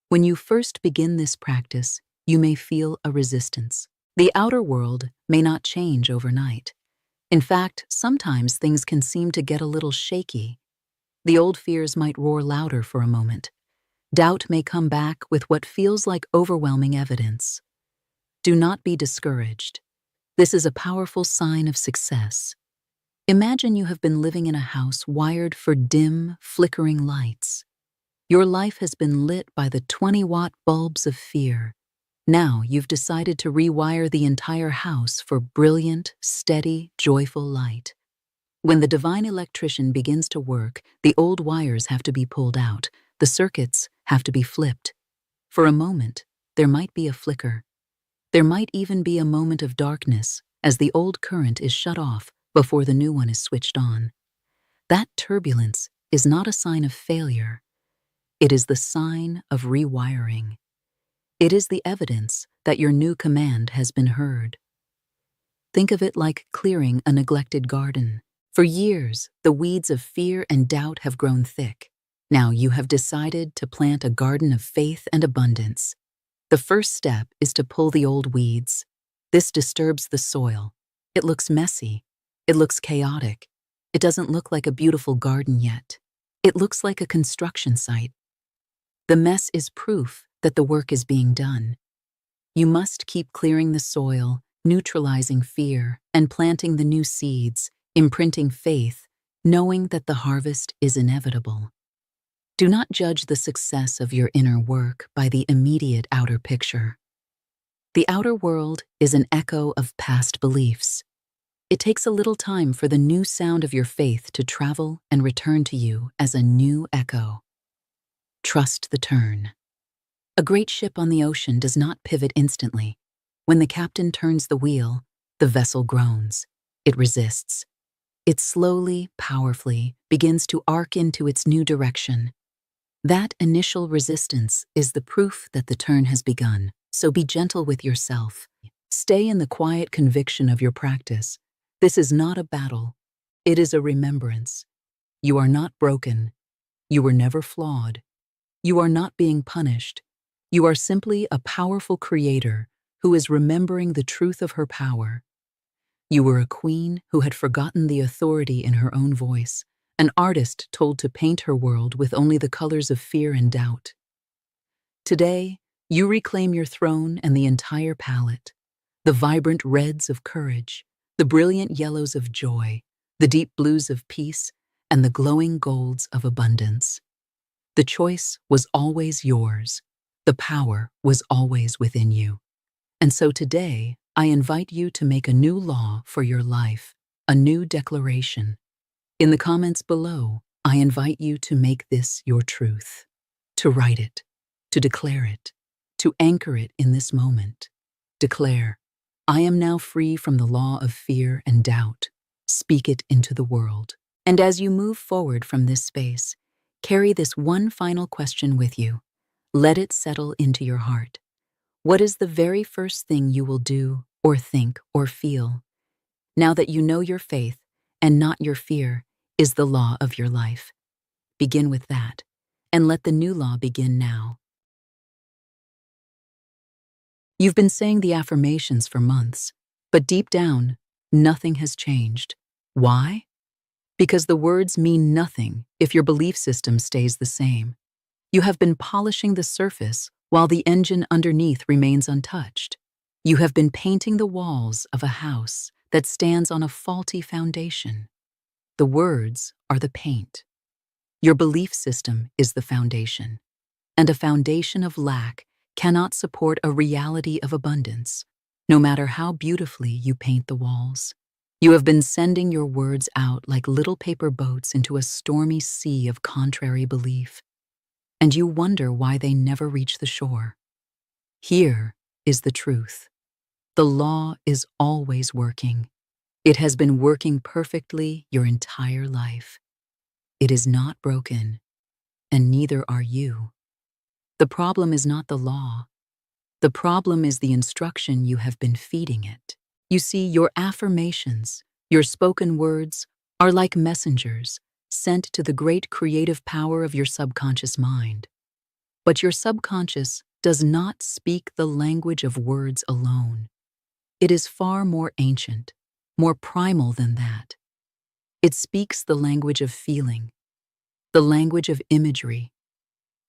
When you first begin this practice, you may feel a resistance. The outer world may not change overnight. In fact, sometimes things can seem to get a little shaky. The old fears might roar louder for a moment. Doubt may come back with what feels like overwhelming evidence. Do not be discouraged. This is a powerful sign of success. Imagine you have been living in a house wired for dim, flickering lights. Your life has been lit by the 20-watt bulbs of fear. Now you've decided to rewire the entire house for brilliant, steady, joyful light. When the divine electrician begins to work, the old wires have to be pulled out, the circuits have to be flipped. For a moment, there might be a flicker. There might even be a moment of darkness as the old current is shut off before the new one is switched on. That turbulence is not a sign of failure. It is the sign of rewiring. It is the evidence that your new command has been heard. Think of it like clearing a neglected garden. For years, the weeds of fear and doubt have grown thick. Now you have decided to plant a garden of faith and abundance. The first step is to pull the old weeds. This disturbs the soil. It looks messy. It looks chaotic. It doesn't look like a beautiful garden yet. It looks like a construction site. The mess is proof that the work is being done. You must keep clearing the soil, neutralizing fear, and planting the new seeds, imprinting faith, knowing that the harvest is inevitable. Do not judge the success of your inner work by the immediate outer picture. The outer world is an echo of past beliefs. It takes a little time for the new sound of your faith to travel and return to you as a new echo. Trust the turn. A great ship on the ocean does not pivot instantly. When the captain turns the wheel, the vessel groans. It resists. It slowly, powerfully begins to arc into its new direction. That initial resistance is the proof that the turn has begun, so be gentle with yourself. Stay in the quiet conviction of your practice. This is not a battle. It is a remembrance. You are not broken. You were never flawed. You are not being punished. You are simply a powerful creator who is remembering the truth of her power. You were a queen who had forgotten the authority in her own voice, an artist told to paint her world with only the colors of fear and doubt. Today, you reclaim your throne and the entire palette, the vibrant reds of courage, the brilliant yellows of joy, the deep blues of peace, and the glowing golds of abundance. The choice was always yours. The power was always within you. And so today, I invite you to make a new law for your life, a new declaration. In the comments below, I invite you to make this your truth, to write it, to declare it, to anchor it in this moment. Declare, I am now free from the law of fear and doubt. Speak it into the world. And as you move forward from this space, carry this one final question with you. Let it settle into your heart. What is the very first thing you will do or think or feel? Now that you know your faith and not your fear is the law of your life. Begin with that, and let the new law begin now. You've been saying the affirmations for months, but deep down, nothing has changed. Why? Because the words mean nothing if your belief system stays the same. You have been polishing the surface while the engine underneath remains untouched. You have been painting the walls of a house that stands on a faulty foundation. The words are the paint. Your belief system is the foundation, and a foundation of lack cannot support a reality of abundance, no matter how beautifully you paint the walls. You have been sending your words out like little paper boats into a stormy sea of contrary belief, and you wonder why they never reach the shore. Here is the truth. The law is always working. It has been working perfectly your entire life. It is not broken, and neither are you. The problem is not the law. The problem is the instruction you have been feeding it. You see, your affirmations, your spoken words, are like messengers sent to the great creative power of your subconscious mind. But your subconscious does not speak the language of words alone. It is far more ancient, more primal than that. It speaks the language of feeling, the language of imagery,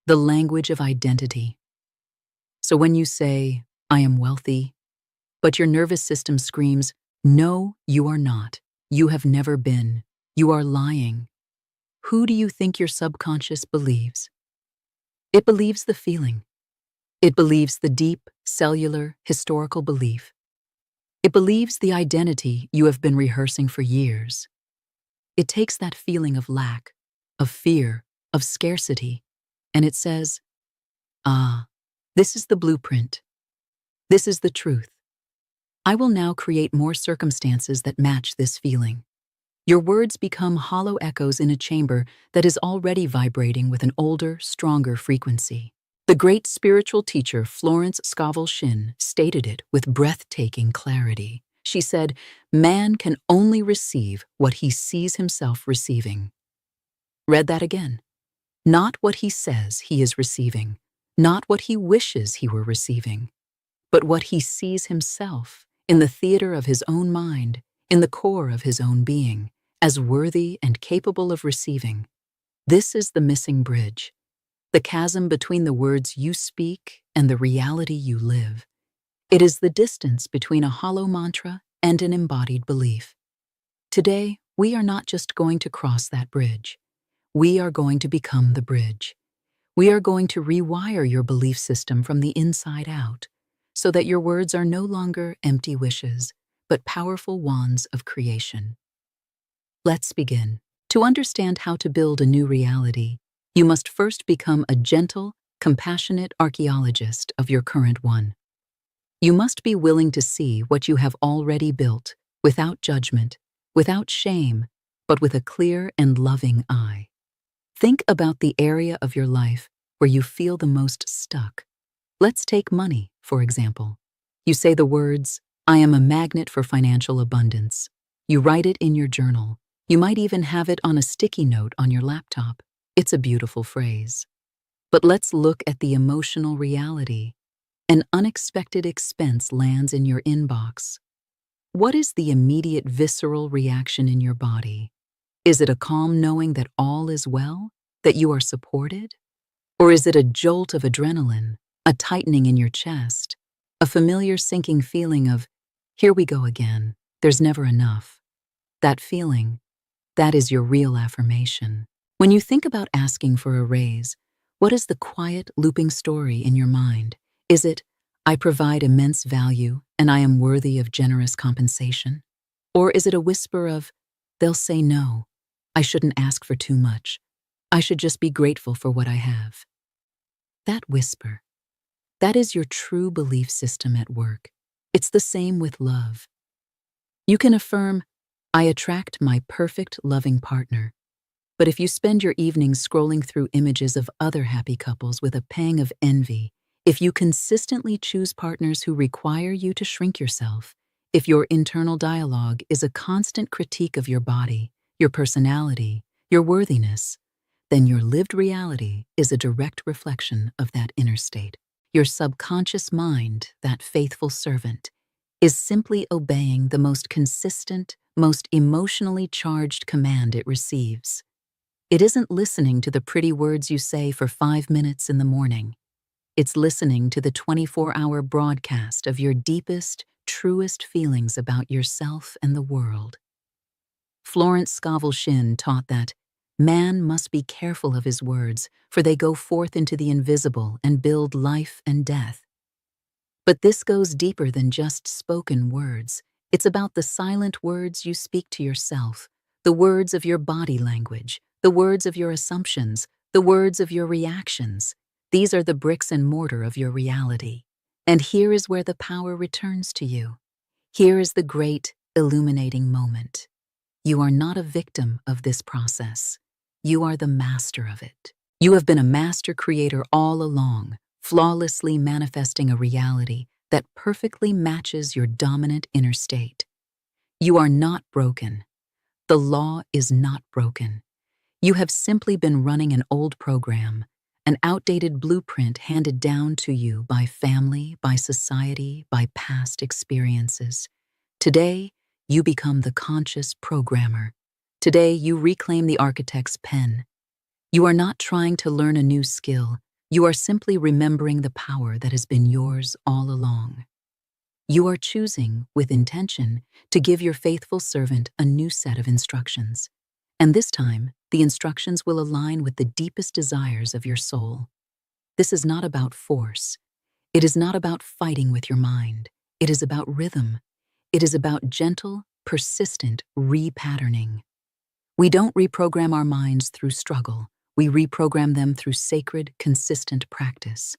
the language of identity. So when you say, I am wealthy, but your nervous system screams, no, you are not. You have never been. You are lying. Who do you think your subconscious believes? It believes the feeling. It believes the deep, cellular, historical belief. It believes the identity you have been rehearsing for years. It takes that feeling of lack, of fear, of scarcity, and it says, this is the blueprint. This is the truth. I will now create more circumstances that match this feeling. Your words become hollow echoes in a chamber that is already vibrating with an older, stronger frequency. The great spiritual teacher Florence Scovel Shinn stated it with breathtaking clarity. She said, man can only receive what he sees himself receiving. Read that again. Not what he says he is receiving, not what he wishes he were receiving, but what he sees himself in the theater of his own mind, in the core of his own being, as worthy and capable of receiving. This is the missing bridge, the chasm between the words you speak and the reality you live. It is the distance between a hollow mantra and an embodied belief. Today, we are not just going to cross that bridge. We are going to become the bridge. We are going to rewire your belief system from the inside out, so that your words are no longer empty wishes, but powerful wands of creation. Let's begin. To understand how to build a new reality, you must first become a gentle, compassionate archaeologist of your current one. You must be willing to see what you have already built, without judgment, without shame, but with a clear and loving eye. Think about the area of your life where you feel the most stuck. Let's take money, for example. You say the words, "I am a magnet for financial abundance." You write it in your journal. You might even have it on a sticky note on your laptop. It's a beautiful phrase. But let's look at the emotional reality. An unexpected expense lands in your inbox. What is the immediate visceral reaction in your body? Is it a calm knowing that all is well, that you are supported? Or is it a jolt of adrenaline, a tightening in your chest, a familiar sinking feeling of, here we go again, there's never enough? That feeling, that is your real affirmation. When you think about asking for a raise, what is the quiet, looping story in your mind? Is it, I provide immense value and I am worthy of generous compensation? Or is it a whisper of, they'll say no, I shouldn't ask for too much, I should just be grateful for what I have? That whisper, that is your true belief system at work. It's the same with love. You can affirm, I attract my perfect loving partner. But if you spend your evenings scrolling through images of other happy couples with a pang of envy, if you consistently choose partners who require you to shrink yourself, if your internal dialogue is a constant critique of your body, your personality, your worthiness, then your lived reality is a direct reflection of that inner state. Your subconscious mind, that faithful servant, is simply obeying the most consistent, most emotionally charged command it receives. It isn't listening to the pretty words you say for 5 minutes in the morning. It's listening to the 24-hour broadcast of your deepest, truest feelings about yourself and the world. Florence Scovel Shinn taught that man must be careful of his words, for they go forth into the invisible and build life and death. But this goes deeper than just spoken words. It's about the silent words you speak to yourself, the words of your body language, the words of your assumptions, the words of your reactions. These are the bricks and mortar of your reality. And here is where the power returns to you. Here is the great, illuminating moment. You are not a victim of this process. You are the master of it. You have been a master creator all along, flawlessly manifesting a reality that perfectly matches your dominant inner state. You are not broken. The law is not broken. You have simply been running an old program, an outdated blueprint handed down to you by family, by society, by past experiences. Today, you become the conscious programmer. Today, you reclaim the architect's pen. You are not trying to learn a new skill. You are simply remembering the power that has been yours all along. You are choosing, with intention, to give your faithful servant a new set of instructions. And this time, the instructions will align with the deepest desires of your soul. This is not about force. It is not about fighting with your mind. It is about rhythm. It is about gentle, persistent repatterning. We don't reprogram our minds through struggle. We reprogram them through sacred, consistent practice.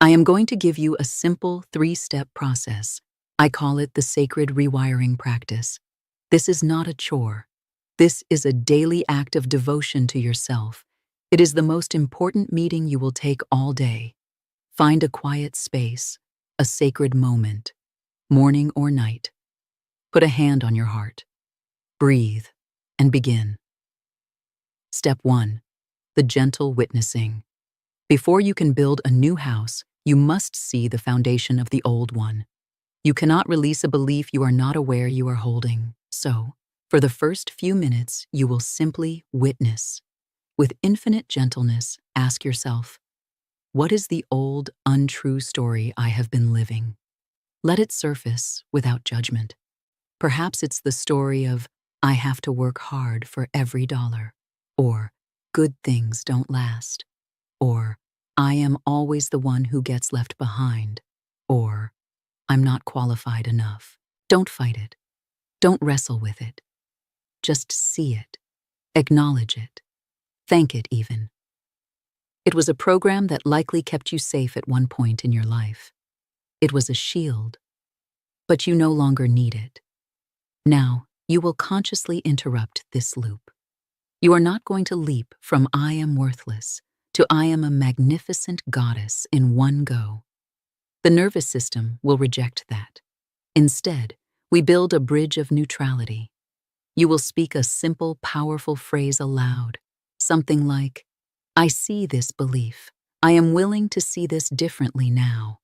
I am going to give you a simple 3-step process. I call it the sacred rewiring practice. This is not a chore. This is a daily act of devotion to yourself. It is the most important meeting you will take all day. Find a quiet space, a sacred moment, morning or night. Put a hand on your heart. Breathe and begin. Step 1. The gentle witnessing. Before you can build a new house, you must see the foundation of the old one. You cannot release a belief you are not aware you are holding. So, for the first few minutes, you will simply witness. With infinite gentleness, ask yourself, what is the old, untrue story I have been living? Let it surface without judgment. Perhaps it's the story of, I have to work hard for every dollar, or good things don't last, or I am always the one who gets left behind, or I'm not qualified enough. Don't fight it. Don't wrestle with it. Just see it. Acknowledge it. Thank it even. It was a program that likely kept you safe at one point in your life. It was a shield, but you no longer need it. Now, you will consciously interrupt this loop. You are not going to leap from I am worthless to I am a magnificent goddess in one go. The nervous system will reject that. Instead, we build a bridge of neutrality. You will speak a simple, powerful phrase aloud, something like, I see this belief. I am willing to see this differently now.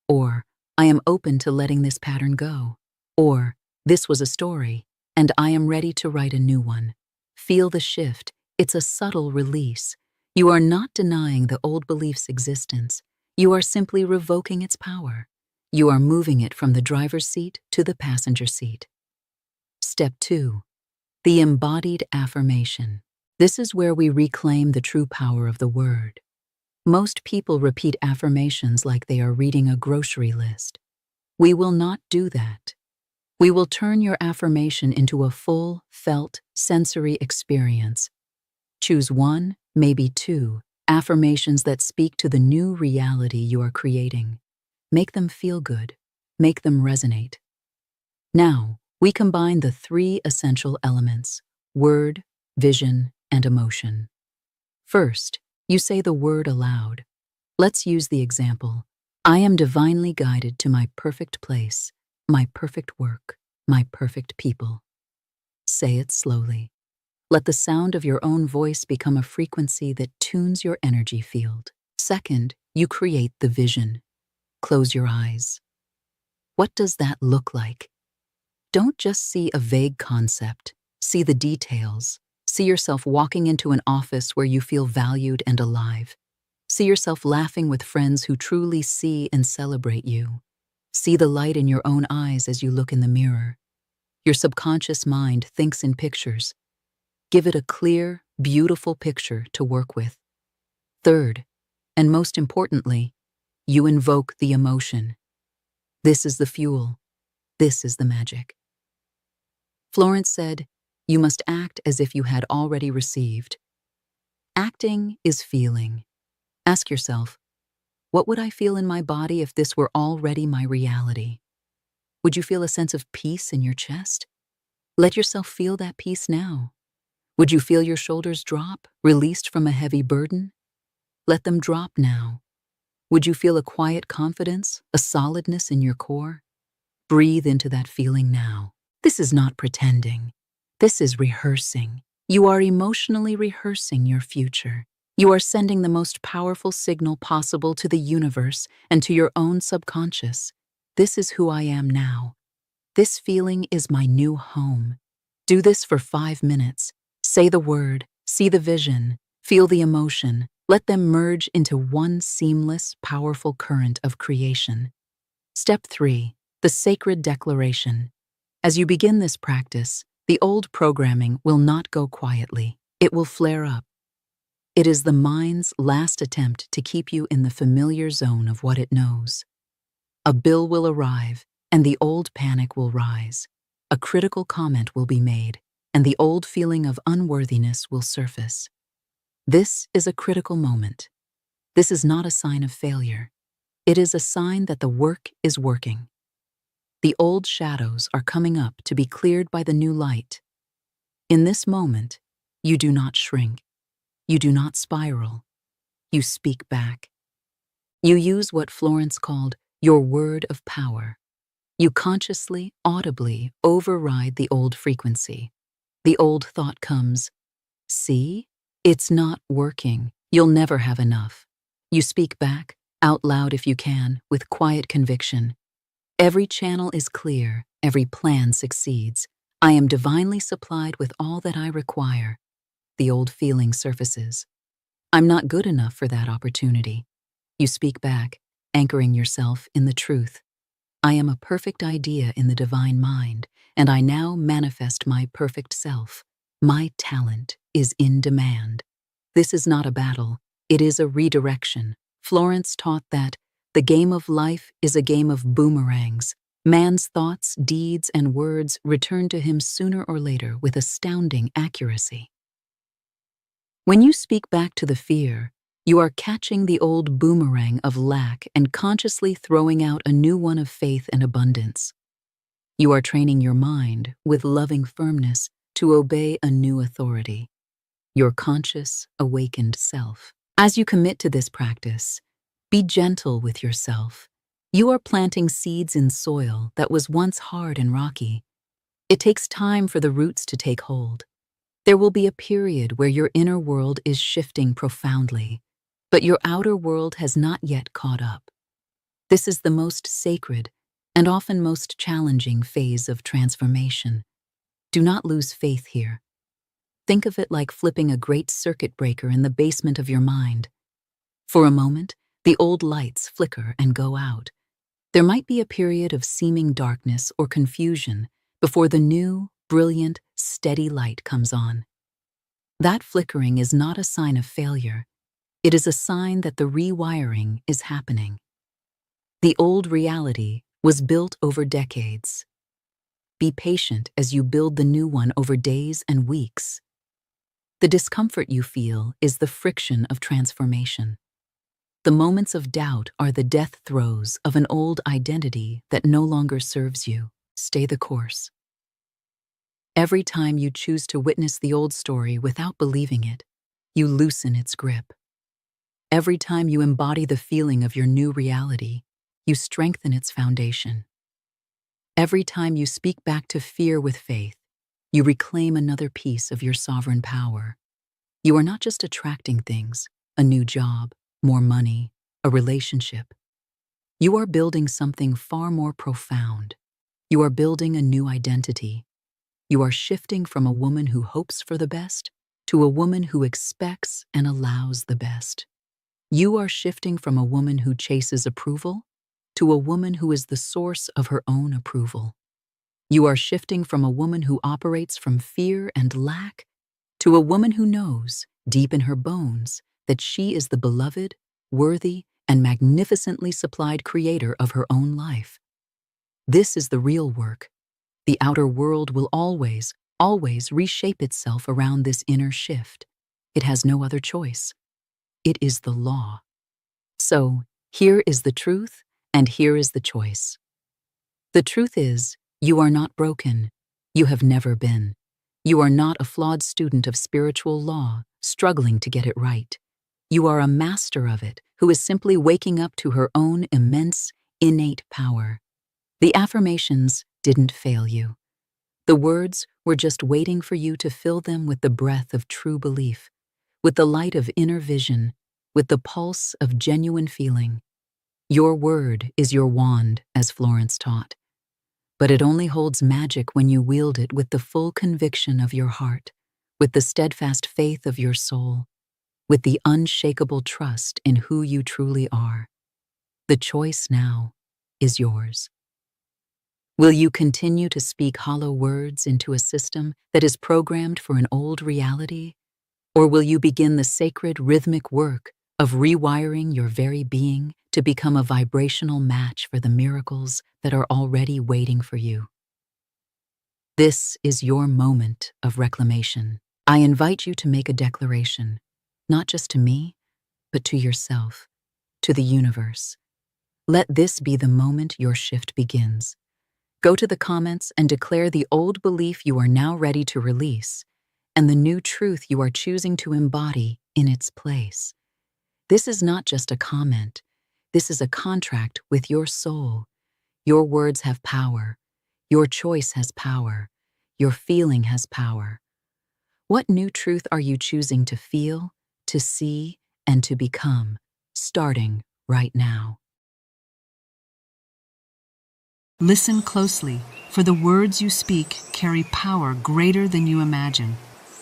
Or, I am open to letting this pattern go. Or, this was a story, and I am ready to write a new one. Feel the shift. It's a subtle release. You are not denying the old belief's existence. You are simply revoking its power. You are moving it from the driver's seat to the passenger seat. Step 2. The embodied affirmation. This is where we reclaim the true power of the word. Most people repeat affirmations like they are reading a grocery list. We will not do that. We will turn your affirmation into a full, felt, sensory experience. Choose 1, maybe 2, affirmations that speak to the new reality you are creating. Make them feel good. Make them resonate. Now, we combine the 3 essential elements: word, vision, and emotion. First, you say the word aloud. Let's use the example. I am divinely guided to my perfect place, my perfect work, my perfect people. Say it slowly. Let the sound of your own voice become a frequency that tunes your energy field. Second, you create the vision. Close your eyes. What does that look like? Don't just see a vague concept. See the details. See yourself walking into an office where you feel valued and alive. See yourself laughing with friends who truly see and celebrate you. See the light in your own eyes as you look in the mirror. Your subconscious mind thinks in pictures. Give it a clear, beautiful picture to work with. Third, and most importantly, you invoke the emotion. This is the fuel. This is the magic. Florence said, you must act as if you had already received. Acting is feeling. Ask yourself, what would I feel in my body if this were already my reality? Would you feel a sense of peace in your chest? Let yourself feel that peace now. Would you feel your shoulders drop, released from a heavy burden? Let them drop now. Would you feel a quiet confidence, a solidness in your core? Breathe into that feeling now. This is not pretending. This is rehearsing. You are emotionally rehearsing your future. You are sending the most powerful signal possible to the universe and to your own subconscious. This is who I am now. This feeling is my new home. Do this for 5 minutes. Say the word, see the vision, feel the emotion. Let them merge into one seamless, powerful current of creation. Step 3. The sacred declaration. As you begin this practice, the old programming will not go quietly. It will flare up. It is the mind's last attempt to keep you in the familiar zone of what it knows. A bill will arrive, and the old panic will rise. A critical comment will be made, and the old feeling of unworthiness will surface. This is a critical moment. This is not a sign of failure. It is a sign that the work is working. The old shadows are coming up to be cleared by the new light. In this moment, you do not shrink. You do not spiral. You speak back. You use what Florence called your word of power. You consciously, audibly override the old frequency. The old thought comes, see? It's not working. You'll never have enough. You speak back, out loud if you can, with quiet conviction. Every channel is clear, every plan succeeds. I am divinely supplied with all that I require. The old feeling surfaces. I'm not good enough for that opportunity. You speak back, anchoring yourself in the truth. I am a perfect idea in the divine mind, and I now manifest my perfect self. My talent is in demand. This is not a battle, it is a redirection. Florence taught that the game of life is a game of boomerangs. Man's thoughts, deeds, and words return to him sooner or later with astounding accuracy. When you speak back to the fear, you are catching the old boomerang of lack and consciously throwing out a new one of faith and abundance. You are training your mind with loving firmness to obey a new authority. your conscious, awakened self. As you commit to this practice, be gentle with yourself. You are planting seeds in soil that was once hard and rocky. It takes time for the roots to take hold. There will be a period where your inner world is shifting profoundly, but your outer world has not yet caught up. This is the most sacred and often most challenging phase of transformation. Do not lose faith here. Think of it like flipping a great circuit breaker in the basement of your mind. For a moment, the old lights flicker and go out. There might be a period of seeming darkness or confusion before the new, brilliant, steady light comes on. That flickering is not a sign of failure. It is a sign that the rewiring is happening. The old reality was built over decades. Be patient as you build the new one over days and weeks. The discomfort you feel is the friction of transformation. The moments of doubt are the death throes of an old identity that no longer serves you. Stay the course. Every time you choose to witness the old story without believing it, you loosen its grip. Every time you embody the feeling of your new reality, you strengthen its foundation. Every time you speak back to fear with faith, you reclaim another piece of your sovereign power. You are not just attracting things, a new job, more money, a relationship. You are building something far more profound. You are building a new identity. You are shifting from a woman who hopes for the best to a woman who expects and allows the best. You are shifting from a woman who chases approval to a woman who is the source of her own approval. You are shifting from a woman who operates from fear and lack to a woman who knows, deep in her bones, that she is the beloved, worthy, and magnificently supplied creator of her own life. This is the real work. The outer world will always reshape itself around this inner shift. It has no other choice. It is the law. So, here is the truth, and here is the choice. The truth is, you are not broken. You have never been. You are not a flawed student of spiritual law, struggling to get it right. You are a master of it, who is simply waking up to her own immense, innate power. The affirmations didn't fail you. The words were just waiting for you to fill them with the breath of true belief, with the light of inner vision, with the pulse of genuine feeling. Your word is your wand, as Florence taught. But it only holds magic when you wield it with the full conviction of your heart, with the steadfast faith of your soul, with the unshakable trust in who you truly are. The choice now is yours. Will you continue to speak hollow words into a system that is programmed for an old reality? Or will you begin the sacred rhythmic work of rewiring your very being to become a vibrational match for the miracles that are already waiting for you? This is your moment of reclamation. I invite you to make a declaration, not just to me, but to yourself, to the universe. Let this be the moment your shift begins. Go to the comments and declare the old belief you are now ready to release and the new truth you are choosing to embody in its place. This is not just a comment. This is a contract with your soul. Your words have power. Your choice has power. Your feeling has power. What new truth are you choosing to feel, to see, and to become, starting right now? Listen closely, for the words you speak carry power greater than you imagine.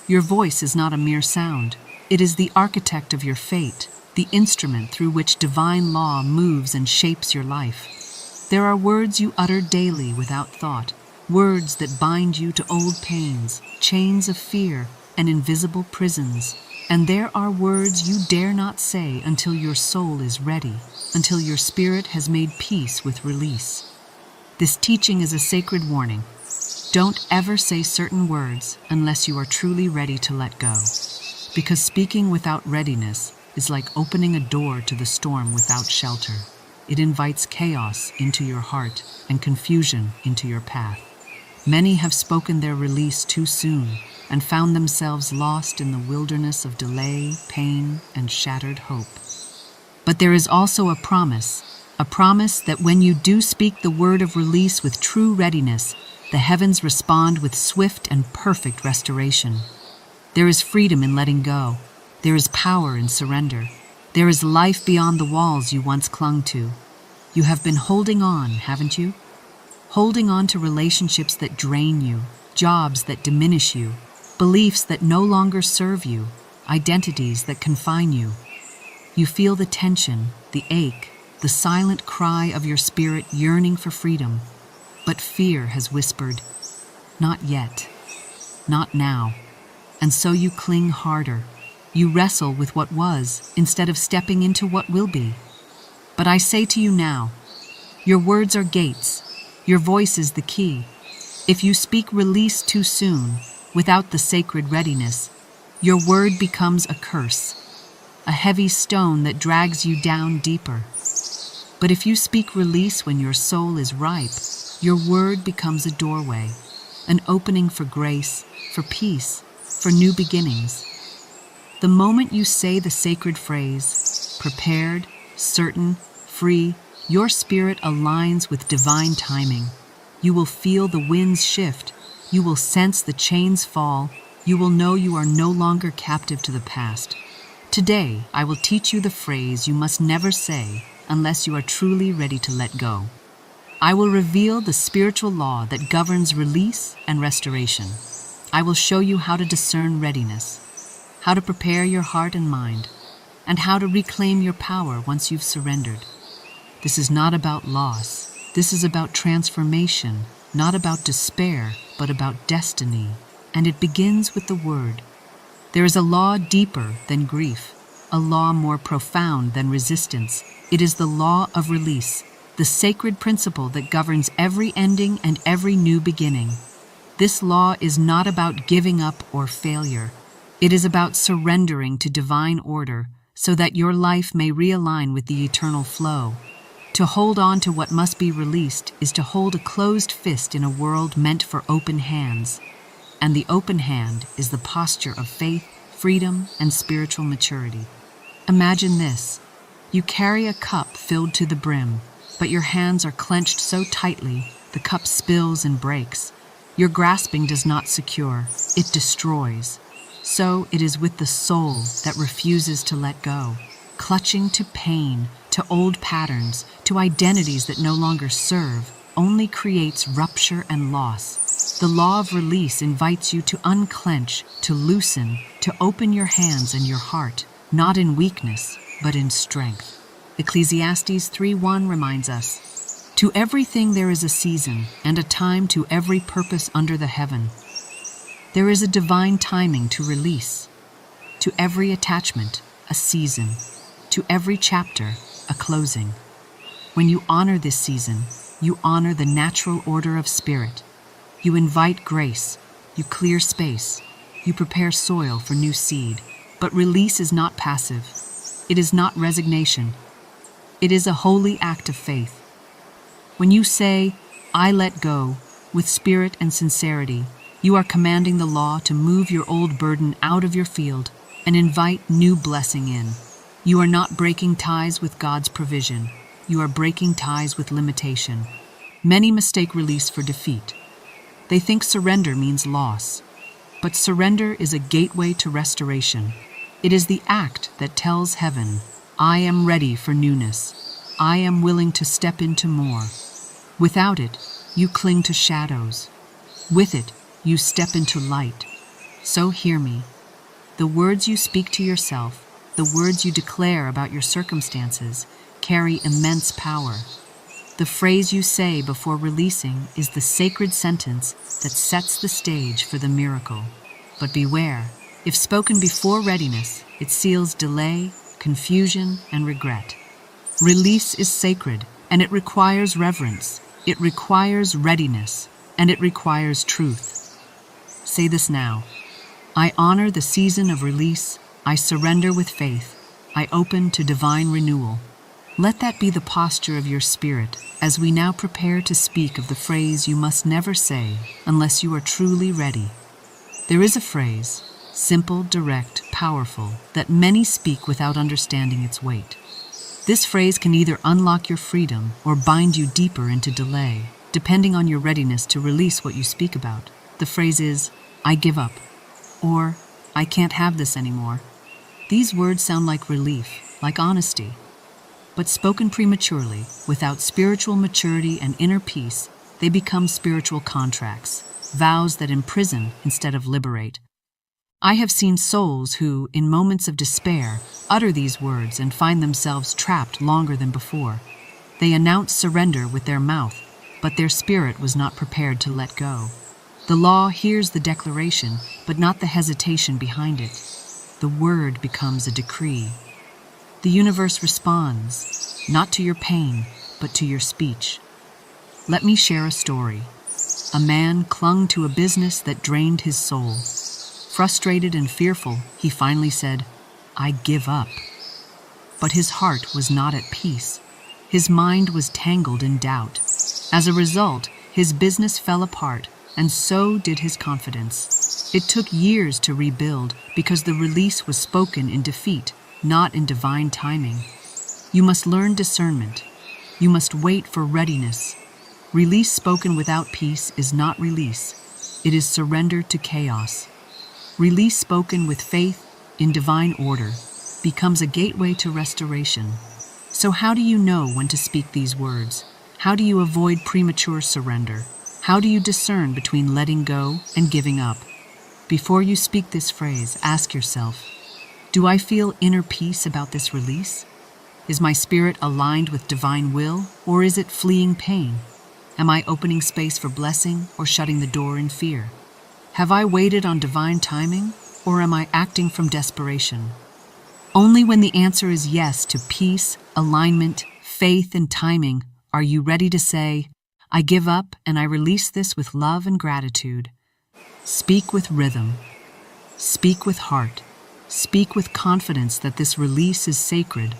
Your voice is not a mere sound. It is the architect of your fate, the instrument through which divine law moves and shapes your life. There are words you utter daily without thought, words that bind you to old pains, chains of fear, and invisible prisons. And there are words you dare not say until your soul is ready, until your spirit has made peace with release. This teaching is a sacred warning. Don't ever say certain words unless you are truly ready to let go. Because speaking without readiness is like opening a door to the storm without shelter. It invites chaos into your heart and confusion into your path. Many have spoken their release too soon and found themselves lost in the wilderness of delay, pain, and shattered hope. But there is also a promise that when you do speak the word of release with true readiness, the heavens respond with swift and perfect restoration. There is freedom in letting go. There is power in surrender. There is life beyond the walls you once clung to. You have been holding on, haven't you? Holding on to relationships that drain you, jobs that diminish you, beliefs that no longer serve you, identities that confine you. You feel the tension, the ache, the silent cry of your spirit yearning for freedom. But fear has whispered, "Not yet, not now." And so you cling harder. You wrestle with what was instead of stepping into what will be. But I say to you now, your words are gates. Your voice is the key. If you speak release too soon, without the sacred readiness, your word becomes a curse, a heavy stone that drags you down deeper. But if you speak release when your soul is ripe, your word becomes a doorway, an opening for grace, for peace, for new beginnings. The moment you say the sacred phrase, prepared, certain, free, your spirit aligns with divine timing. You will feel the winds shift. You will sense the chains fall. You will know you are no longer captive to the past. Today, I will teach you the phrase you must never say unless you are truly ready to let go. I will reveal the spiritual law that governs release and restoration. I will show you how to discern readiness, how to prepare your heart and mind, and how to reclaim your power once you've surrendered. This is not about loss. This is about transformation, not about despair, but about destiny. And it begins with the word. There is a law deeper than grief, a law more profound than resistance. It is the law of release, the sacred principle that governs every ending and every new beginning. This law is not about giving up or failure. It is about surrendering to divine order so that your life may realign with the eternal flow. To hold on to what must be released is to hold a closed fist in a world meant for open hands. And the open hand is the posture of faith, freedom, and spiritual maturity. Imagine this. You carry a cup filled to the brim, but your hands are clenched so tightly the cup spills and breaks. Your grasping does not secure, it destroys. So it is with the soul that refuses to let go, clutching to pain, to old patterns, to identities that no longer serve, only creates rupture and loss. The law of release invites you to unclench, to loosen, to open your hands and your heart, not in weakness, but in strength. Ecclesiastes 3:1 reminds us, "To everything there is a season, and a time to every purpose under the heaven." There is a divine timing to release. To every attachment, a season. To every chapter, a closing. When you honor this season, you honor the natural order of spirit. You invite grace, you clear space, you prepare soil for new seed. But release is not passive. It is not resignation. It is a holy act of faith. When you say, "I let go," with spirit and sincerity, you are commanding the law to move your old burden out of your field and invite new blessing in. You are not breaking ties with God's provision. You are breaking ties with limitation. Many mistake release for defeat. They think surrender means loss. But surrender is a gateway to restoration. It is the act that tells heaven, "I am ready for newness. I am willing to step into more." Without it, you cling to shadows. With it, you step into light. So hear me. The words you speak to yourself, the words you declare about your circumstances, carry immense power. The phrase you say before releasing is the sacred sentence that sets the stage for the miracle. But beware, if spoken before readiness, it seals delay, confusion, and regret. Release is sacred, and it requires reverence. It requires readiness, and it requires truth. Say this now. I honor the season of release. I surrender with faith. I open to divine renewal. Let that be the posture of your spirit as we now prepare to speak of the phrase you must never say unless you are truly ready. There is a phrase, simple, direct, powerful, that many speak without understanding its weight. This phrase can either unlock your freedom or bind you deeper into delay, depending on your readiness to release what you speak about. The phrase is, I give up, or I can't have this anymore. These words sound like relief, like honesty. But spoken prematurely, without spiritual maturity and inner peace, they become spiritual contracts, vows that imprison instead of liberate. I have seen souls who, in moments of despair, utter these words and find themselves trapped longer than before. They announce surrender with their mouth, but their spirit was not prepared to let go. The law hears the declaration, but not the hesitation behind it. The word becomes a decree. The universe responds, not to your pain, but to your speech. Let me share a story. A man clung to a business that drained his soul. Frustrated and fearful, he finally said, I give up. But his heart was not at peace. His mind was tangled in doubt. As a result, his business fell apart, and so did his confidence. It took years to rebuild because the release was spoken in defeat, not in divine timing. You must learn discernment. You must wait for readiness. Release spoken without peace is not release. It is surrender to chaos. Release spoken with faith, in divine order, becomes a gateway to restoration. So how do you know when to speak these words? How do you avoid premature surrender? How do you discern between letting go and giving up? Before you speak this phrase, ask yourself, do I feel inner peace about this release? Is my spirit aligned with divine will, or is it fleeing pain? Am I opening space for blessing or shutting the door in fear? Have I waited on divine timing, or am I acting from desperation? Only when the answer is yes to peace, alignment, faith, and timing are you ready to say, I give up and I release this with love and gratitude. Speak with rhythm. Speak with heart. Speak with confidence that this release is sacred,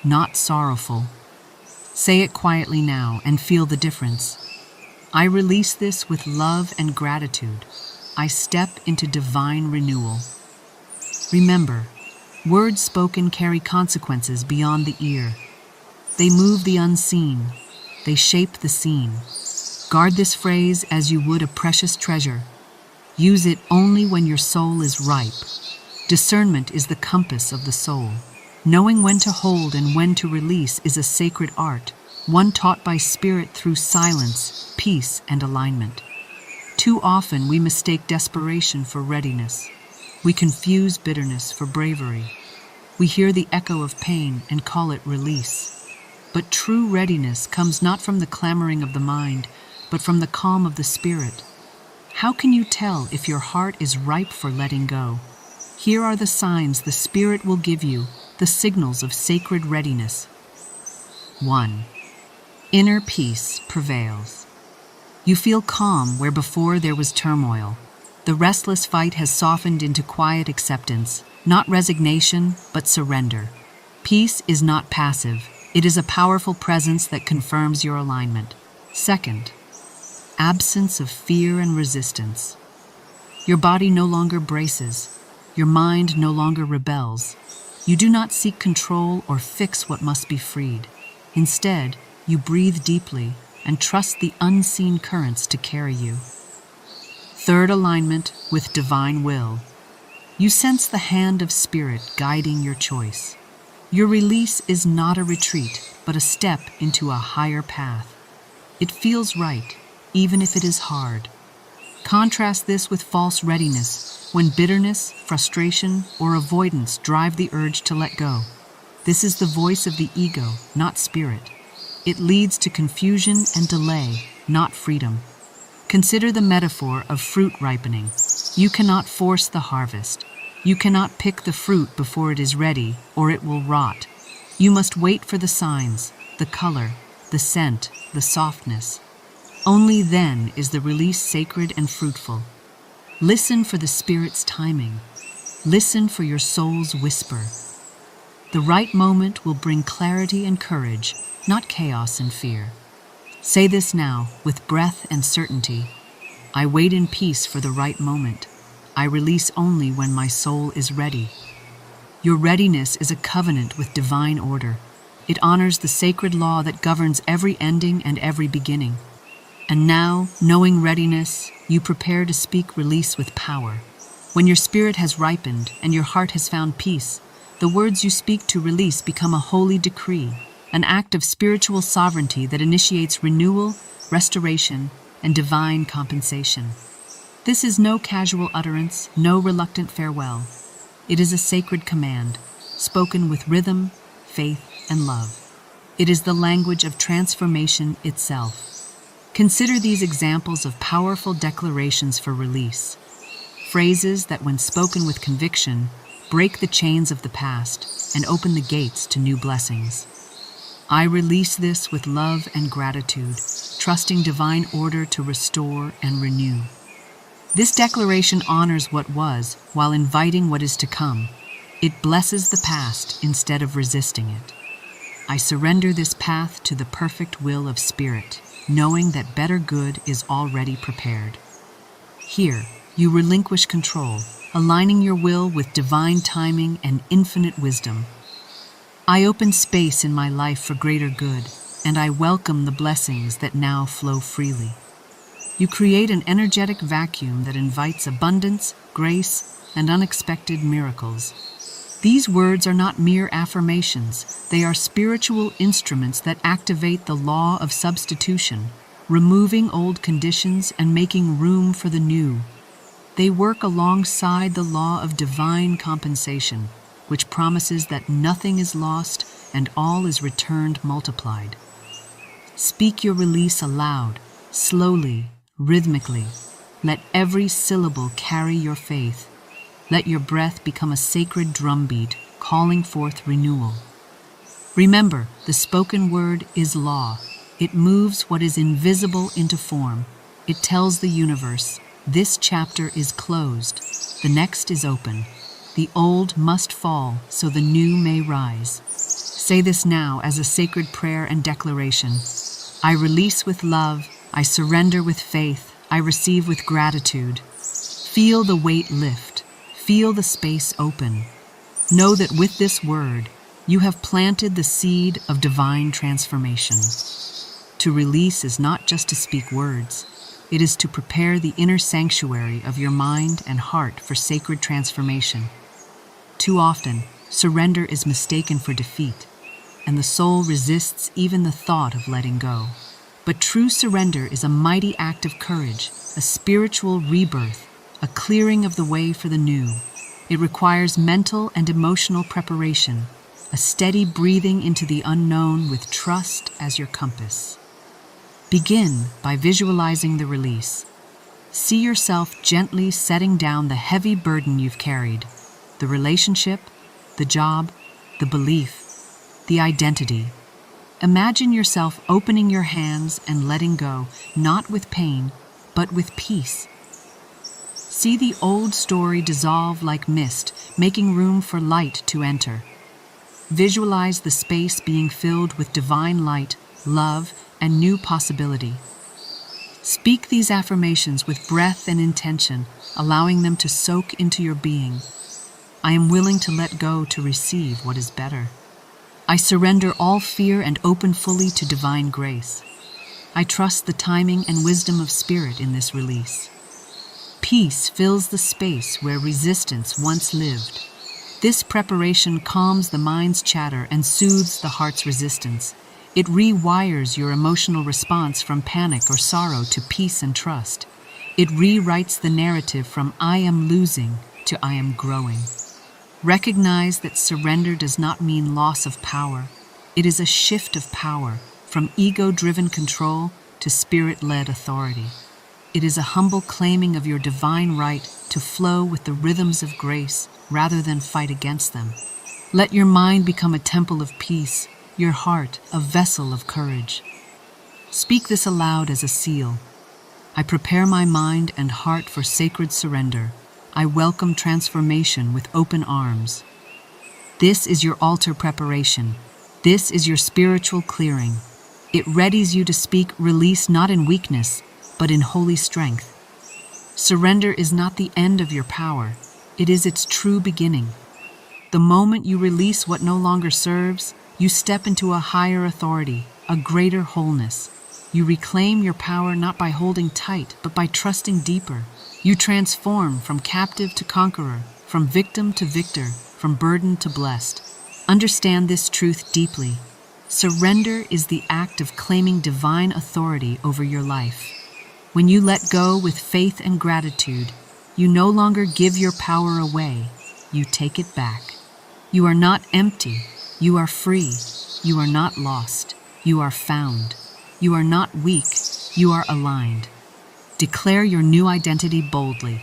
not sorrowful. Say it quietly now and feel the difference. I release this with love and gratitude. I step into divine renewal. Remember, words spoken carry consequences beyond the ear. They move the unseen. They shape the scene. Guard this phrase as you would a precious treasure. Use it only when your soul is ripe. Discernment is the compass of the soul. Knowing when to hold and when to release is a sacred art, one taught by spirit through silence, peace, and alignment. Too often we mistake desperation for readiness. We confuse bitterness for bravery. We hear the echo of pain and call it release. But true readiness comes not from the clamoring of the mind, but from the calm of the spirit. How can you tell if your heart is ripe for letting go? Here are the signs the Spirit will give you, the signals of sacred readiness. 1. Inner peace prevails. You feel calm where before there was turmoil. The restless fight has softened into quiet acceptance, not resignation, but surrender. Peace is not passive. It is a powerful presence that confirms your alignment. 2. Absence of fear and resistance. Your body no longer braces. Your mind no longer rebels. You do not seek control or fix what must be freed. Instead, you breathe deeply and trust the unseen currents to carry you. 3. Alignment with divine will. You sense the hand of spirit guiding your choice. Your release is not a retreat, but a step into a higher path. It feels right, even if it is hard. Contrast this with false readiness, when bitterness, frustration, or avoidance drive the urge to let go. This is the voice of the ego, not spirit. It leads to confusion and delay, not freedom. Consider the metaphor of fruit ripening. You cannot force the harvest. You cannot pick the fruit before it is ready, or it will rot. You must wait for the signs, the color, the scent, the softness. Only then is the release sacred and fruitful. Listen for the Spirit's timing. Listen for your soul's whisper. The right moment will bring clarity and courage, not chaos and fear. Say this now, with breath and certainty. I wait in peace for the right moment. I release only when my soul is ready. Your readiness is a covenant with divine order. It honors the sacred law that governs every ending and every beginning. And now, knowing readiness, you prepare to speak release with power. When your spirit has ripened and your heart has found peace, the words you speak to release become a holy decree, an act of spiritual sovereignty that initiates renewal, restoration, and divine compensation. This is no casual utterance, no reluctant farewell. It is a sacred command, spoken with rhythm, faith, and love. It is the language of transformation itself. Consider these examples of powerful declarations for release. Phrases that, when spoken with conviction, break the chains of the past and open the gates to new blessings. I release this with love and gratitude, trusting divine order to restore and renew. This declaration honors what was while inviting what is to come. It blesses the past instead of resisting it. I surrender this path to the perfect will of Spirit, knowing that better good is already prepared. Here, you relinquish control, aligning your will with divine timing and infinite wisdom. I open space in my life for greater good, and I welcome the blessings that now flow freely. You create an energetic vacuum that invites abundance, grace, and unexpected miracles. These words are not mere affirmations, they are spiritual instruments that activate the law of substitution, removing old conditions and making room for the new. They work alongside the law of divine compensation, which promises that nothing is lost and all is returned multiplied. Speak your release aloud, slowly, rhythmically. Let every syllable carry your faith. Let your breath become a sacred drumbeat, calling forth renewal. Remember, the spoken word is law. It moves what is invisible into form. It tells the universe, this chapter is closed, the next is open. The old must fall so the new may rise. Say this now as a sacred prayer and declaration. I release with love, I surrender with faith, I receive with gratitude. Feel the weight lift, feel the space open. Know that with this word, you have planted the seed of divine transformation. To release is not just to speak words, it is to prepare the inner sanctuary of your mind and heart for sacred transformation. Too often, surrender is mistaken for defeat, and the soul resists even the thought of letting go. But true surrender is a mighty act of courage, a spiritual rebirth, a clearing of the way for the new. It requires mental and emotional preparation, a steady breathing into the unknown with trust as your compass. Begin by visualizing the release. See yourself gently setting down the heavy burden you've carried, the relationship, the job, the belief, the identity. Imagine yourself opening your hands and letting go, not with pain, but with peace. See the old story dissolve like mist, making room for light to enter. Visualize the space being filled with divine light, love, and new possibility. Speak these affirmations with breath and intention, allowing them to soak into your being. I am willing to let go to receive what is better. I surrender all fear and open fully to divine grace. I trust the timing and wisdom of Spirit in this release. Peace fills the space where resistance once lived. This preparation calms the mind's chatter and soothes the heart's resistance. It rewires your emotional response from panic or sorrow to peace and trust. It rewrites the narrative from I am losing to I am growing. Recognize that surrender does not mean loss of power. It is a shift of power from ego-driven control to spirit-led authority. It is a humble claiming of your divine right to flow with the rhythms of grace rather than fight against them. Let your mind become a temple of peace, your heart a vessel of courage. Speak this aloud as a seal. I prepare my mind and heart for sacred surrender. I welcome transformation with open arms. This is your altar preparation. This is your spiritual clearing. It readies you to speak release not in weakness, but in holy strength. Surrender is not the end of your power. It is its true beginning. The moment you release what no longer serves, you step into a higher authority, a greater wholeness. You reclaim your power not by holding tight, but by trusting deeper. You transform from captive to conqueror, from victim to victor, from burdened to blessed. Understand this truth deeply. Surrender is the act of claiming divine authority over your life. When you let go with faith and gratitude, you no longer give your power away, you take it back. You are not empty, you are free. You are not lost, you are found. You are not weak, you are aligned. Declare your new identity boldly.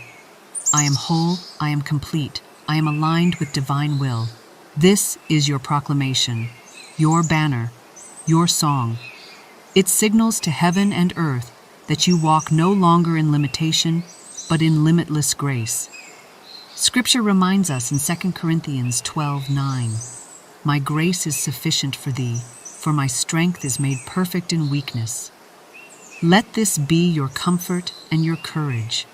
I am whole, I am complete, I am aligned with divine will. This is your proclamation, your banner, your song. It signals to heaven and earth that you walk no longer in limitation, but in limitless grace. Scripture reminds us in 2 Corinthians 12:9, "My grace is sufficient for thee, for my strength is made perfect in weakness." Let this be your comfort and your courage.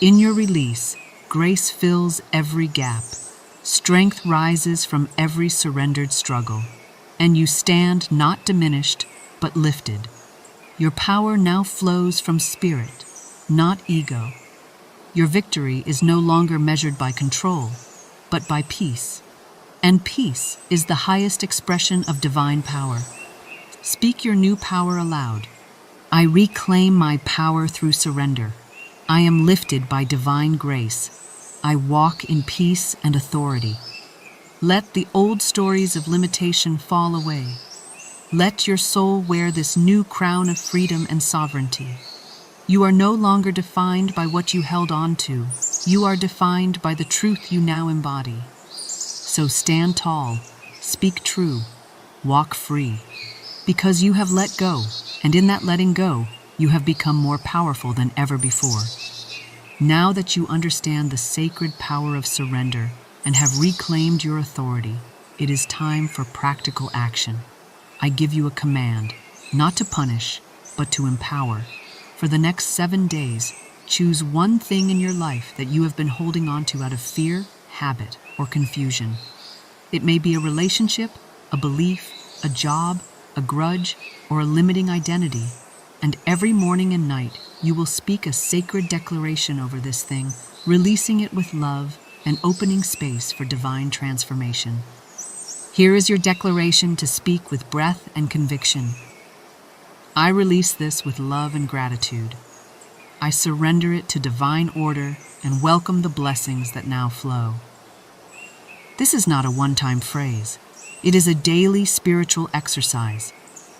In your release, grace fills every gap. Strength rises from every surrendered struggle, and you stand not diminished, but lifted. Your power now flows from spirit, not ego. Your victory is no longer measured by control, but by peace. And peace is the highest expression of divine power. Speak your new power aloud. I reclaim my power through surrender. I am lifted by divine grace. I walk in peace and authority. Let the old stories of limitation fall away. Let your soul wear this new crown of freedom and sovereignty. You are no longer defined by what you held on to. You are defined by the truth you now embody. So stand tall, speak true, walk free. Because you have let go, and in that letting go, you have become more powerful than ever before. Now that you understand the sacred power of surrender and have reclaimed your authority, it is time for practical action. I give you a command, not to punish, but to empower. For the next 7 days, choose one thing in your life that you have been holding on to out of fear, habit, or confusion. It may be a relationship, a belief, a job, a grudge, or a limiting identity. And every morning and night, you will speak a sacred declaration over this thing, releasing it with love and opening space for divine transformation. Here is your declaration to speak with breath and conviction. I release this with love and gratitude. I surrender it to divine order and welcome the blessings that now flow. This is not a one-time phrase. It is a daily spiritual exercise.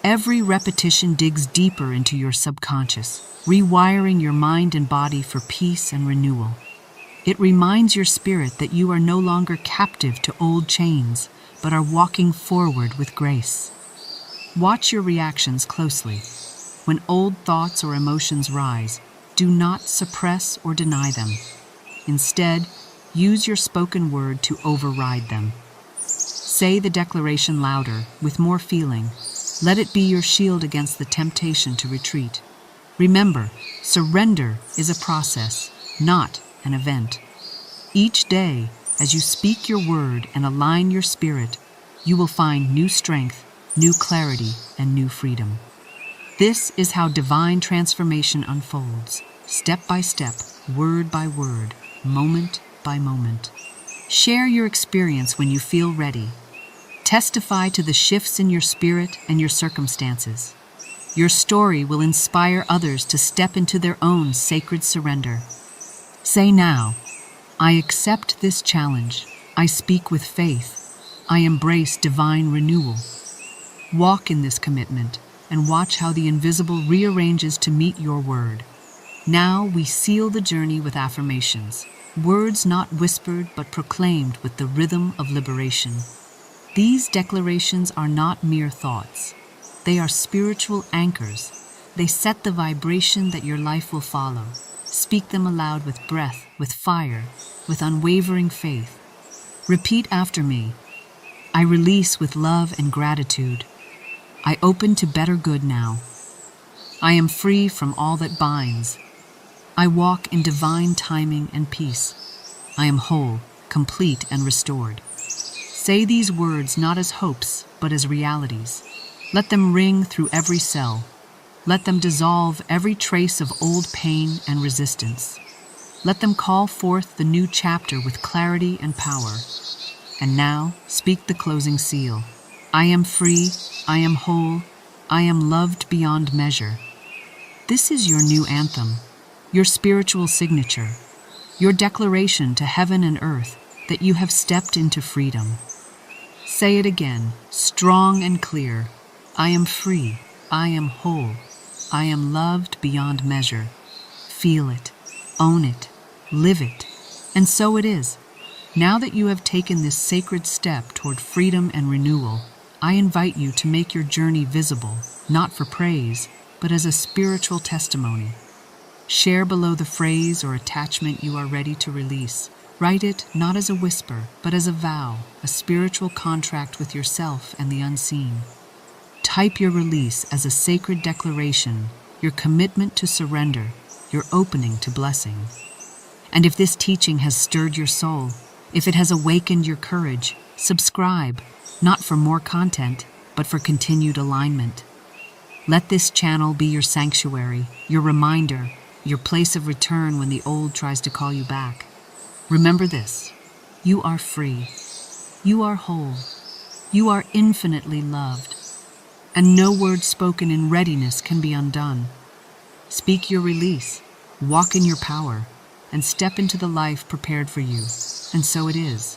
Every repetition digs deeper into your subconscious, rewiring your mind and body for peace and renewal. It reminds your spirit that you are no longer captive to old chains, but are walking forward with grace. Watch your reactions closely. When old thoughts or emotions rise, do not suppress or deny them. Instead, use your spoken word to override them. Say the declaration louder, with more feeling. Let it be your shield against the temptation to retreat. Remember, surrender is a process, not an event. Each day, as you speak your word and align your spirit, you will find new strength, new clarity, and new freedom. This is how divine transformation unfolds, step by step, word by word, moment by moment. Share your experience when you feel ready. Testify to the shifts in your spirit and your circumstances. Your story will inspire others to step into their own sacred surrender. Say now, I accept this challenge. I speak with faith. I embrace divine renewal. Walk in this commitment and watch how the invisible rearranges to meet your word. Now we seal the journey with affirmations, words not whispered but proclaimed with the rhythm of liberation. These declarations are not mere thoughts. They are spiritual anchors. They set the vibration that your life will follow. Speak them aloud with breath, with fire, with unwavering faith. Repeat after me. I release with love and gratitude. I open to better good now. I am free from all that binds. I walk in divine timing and peace. I am whole, complete, and restored. Say these words not as hopes, but as realities. Let them ring through every cell. Let them dissolve every trace of old pain and resistance. Let them call forth the new chapter with clarity and power. And now, speak the closing seal. I am free, I am whole, I am loved beyond measure. This is your new anthem, your spiritual signature, your declaration to heaven and earth that you have stepped into freedom. Say it again, strong and clear. I am free, I am whole, I am loved beyond measure. Feel it, own it, live it, and so it is. Now that you have taken this sacred step toward freedom and renewal, I invite you to make your journey visible, not for praise, but as a spiritual testimony. Share below the phrase or attachment you are ready to release. Write it not as a whisper, but as a vow, a spiritual contract with yourself and the unseen. Type your release as a sacred declaration, your commitment to surrender, your opening to blessing. And if this teaching has stirred your soul, if it has awakened your courage, subscribe, not for more content, but for continued alignment. Let this channel be your sanctuary, your reminder, your place of return when the old tries to call you back. Remember this: you are free, you are whole, you are infinitely loved, and no word spoken in readiness can be undone. Speak your release, walk in your power, and step into the life prepared for you, and so it is.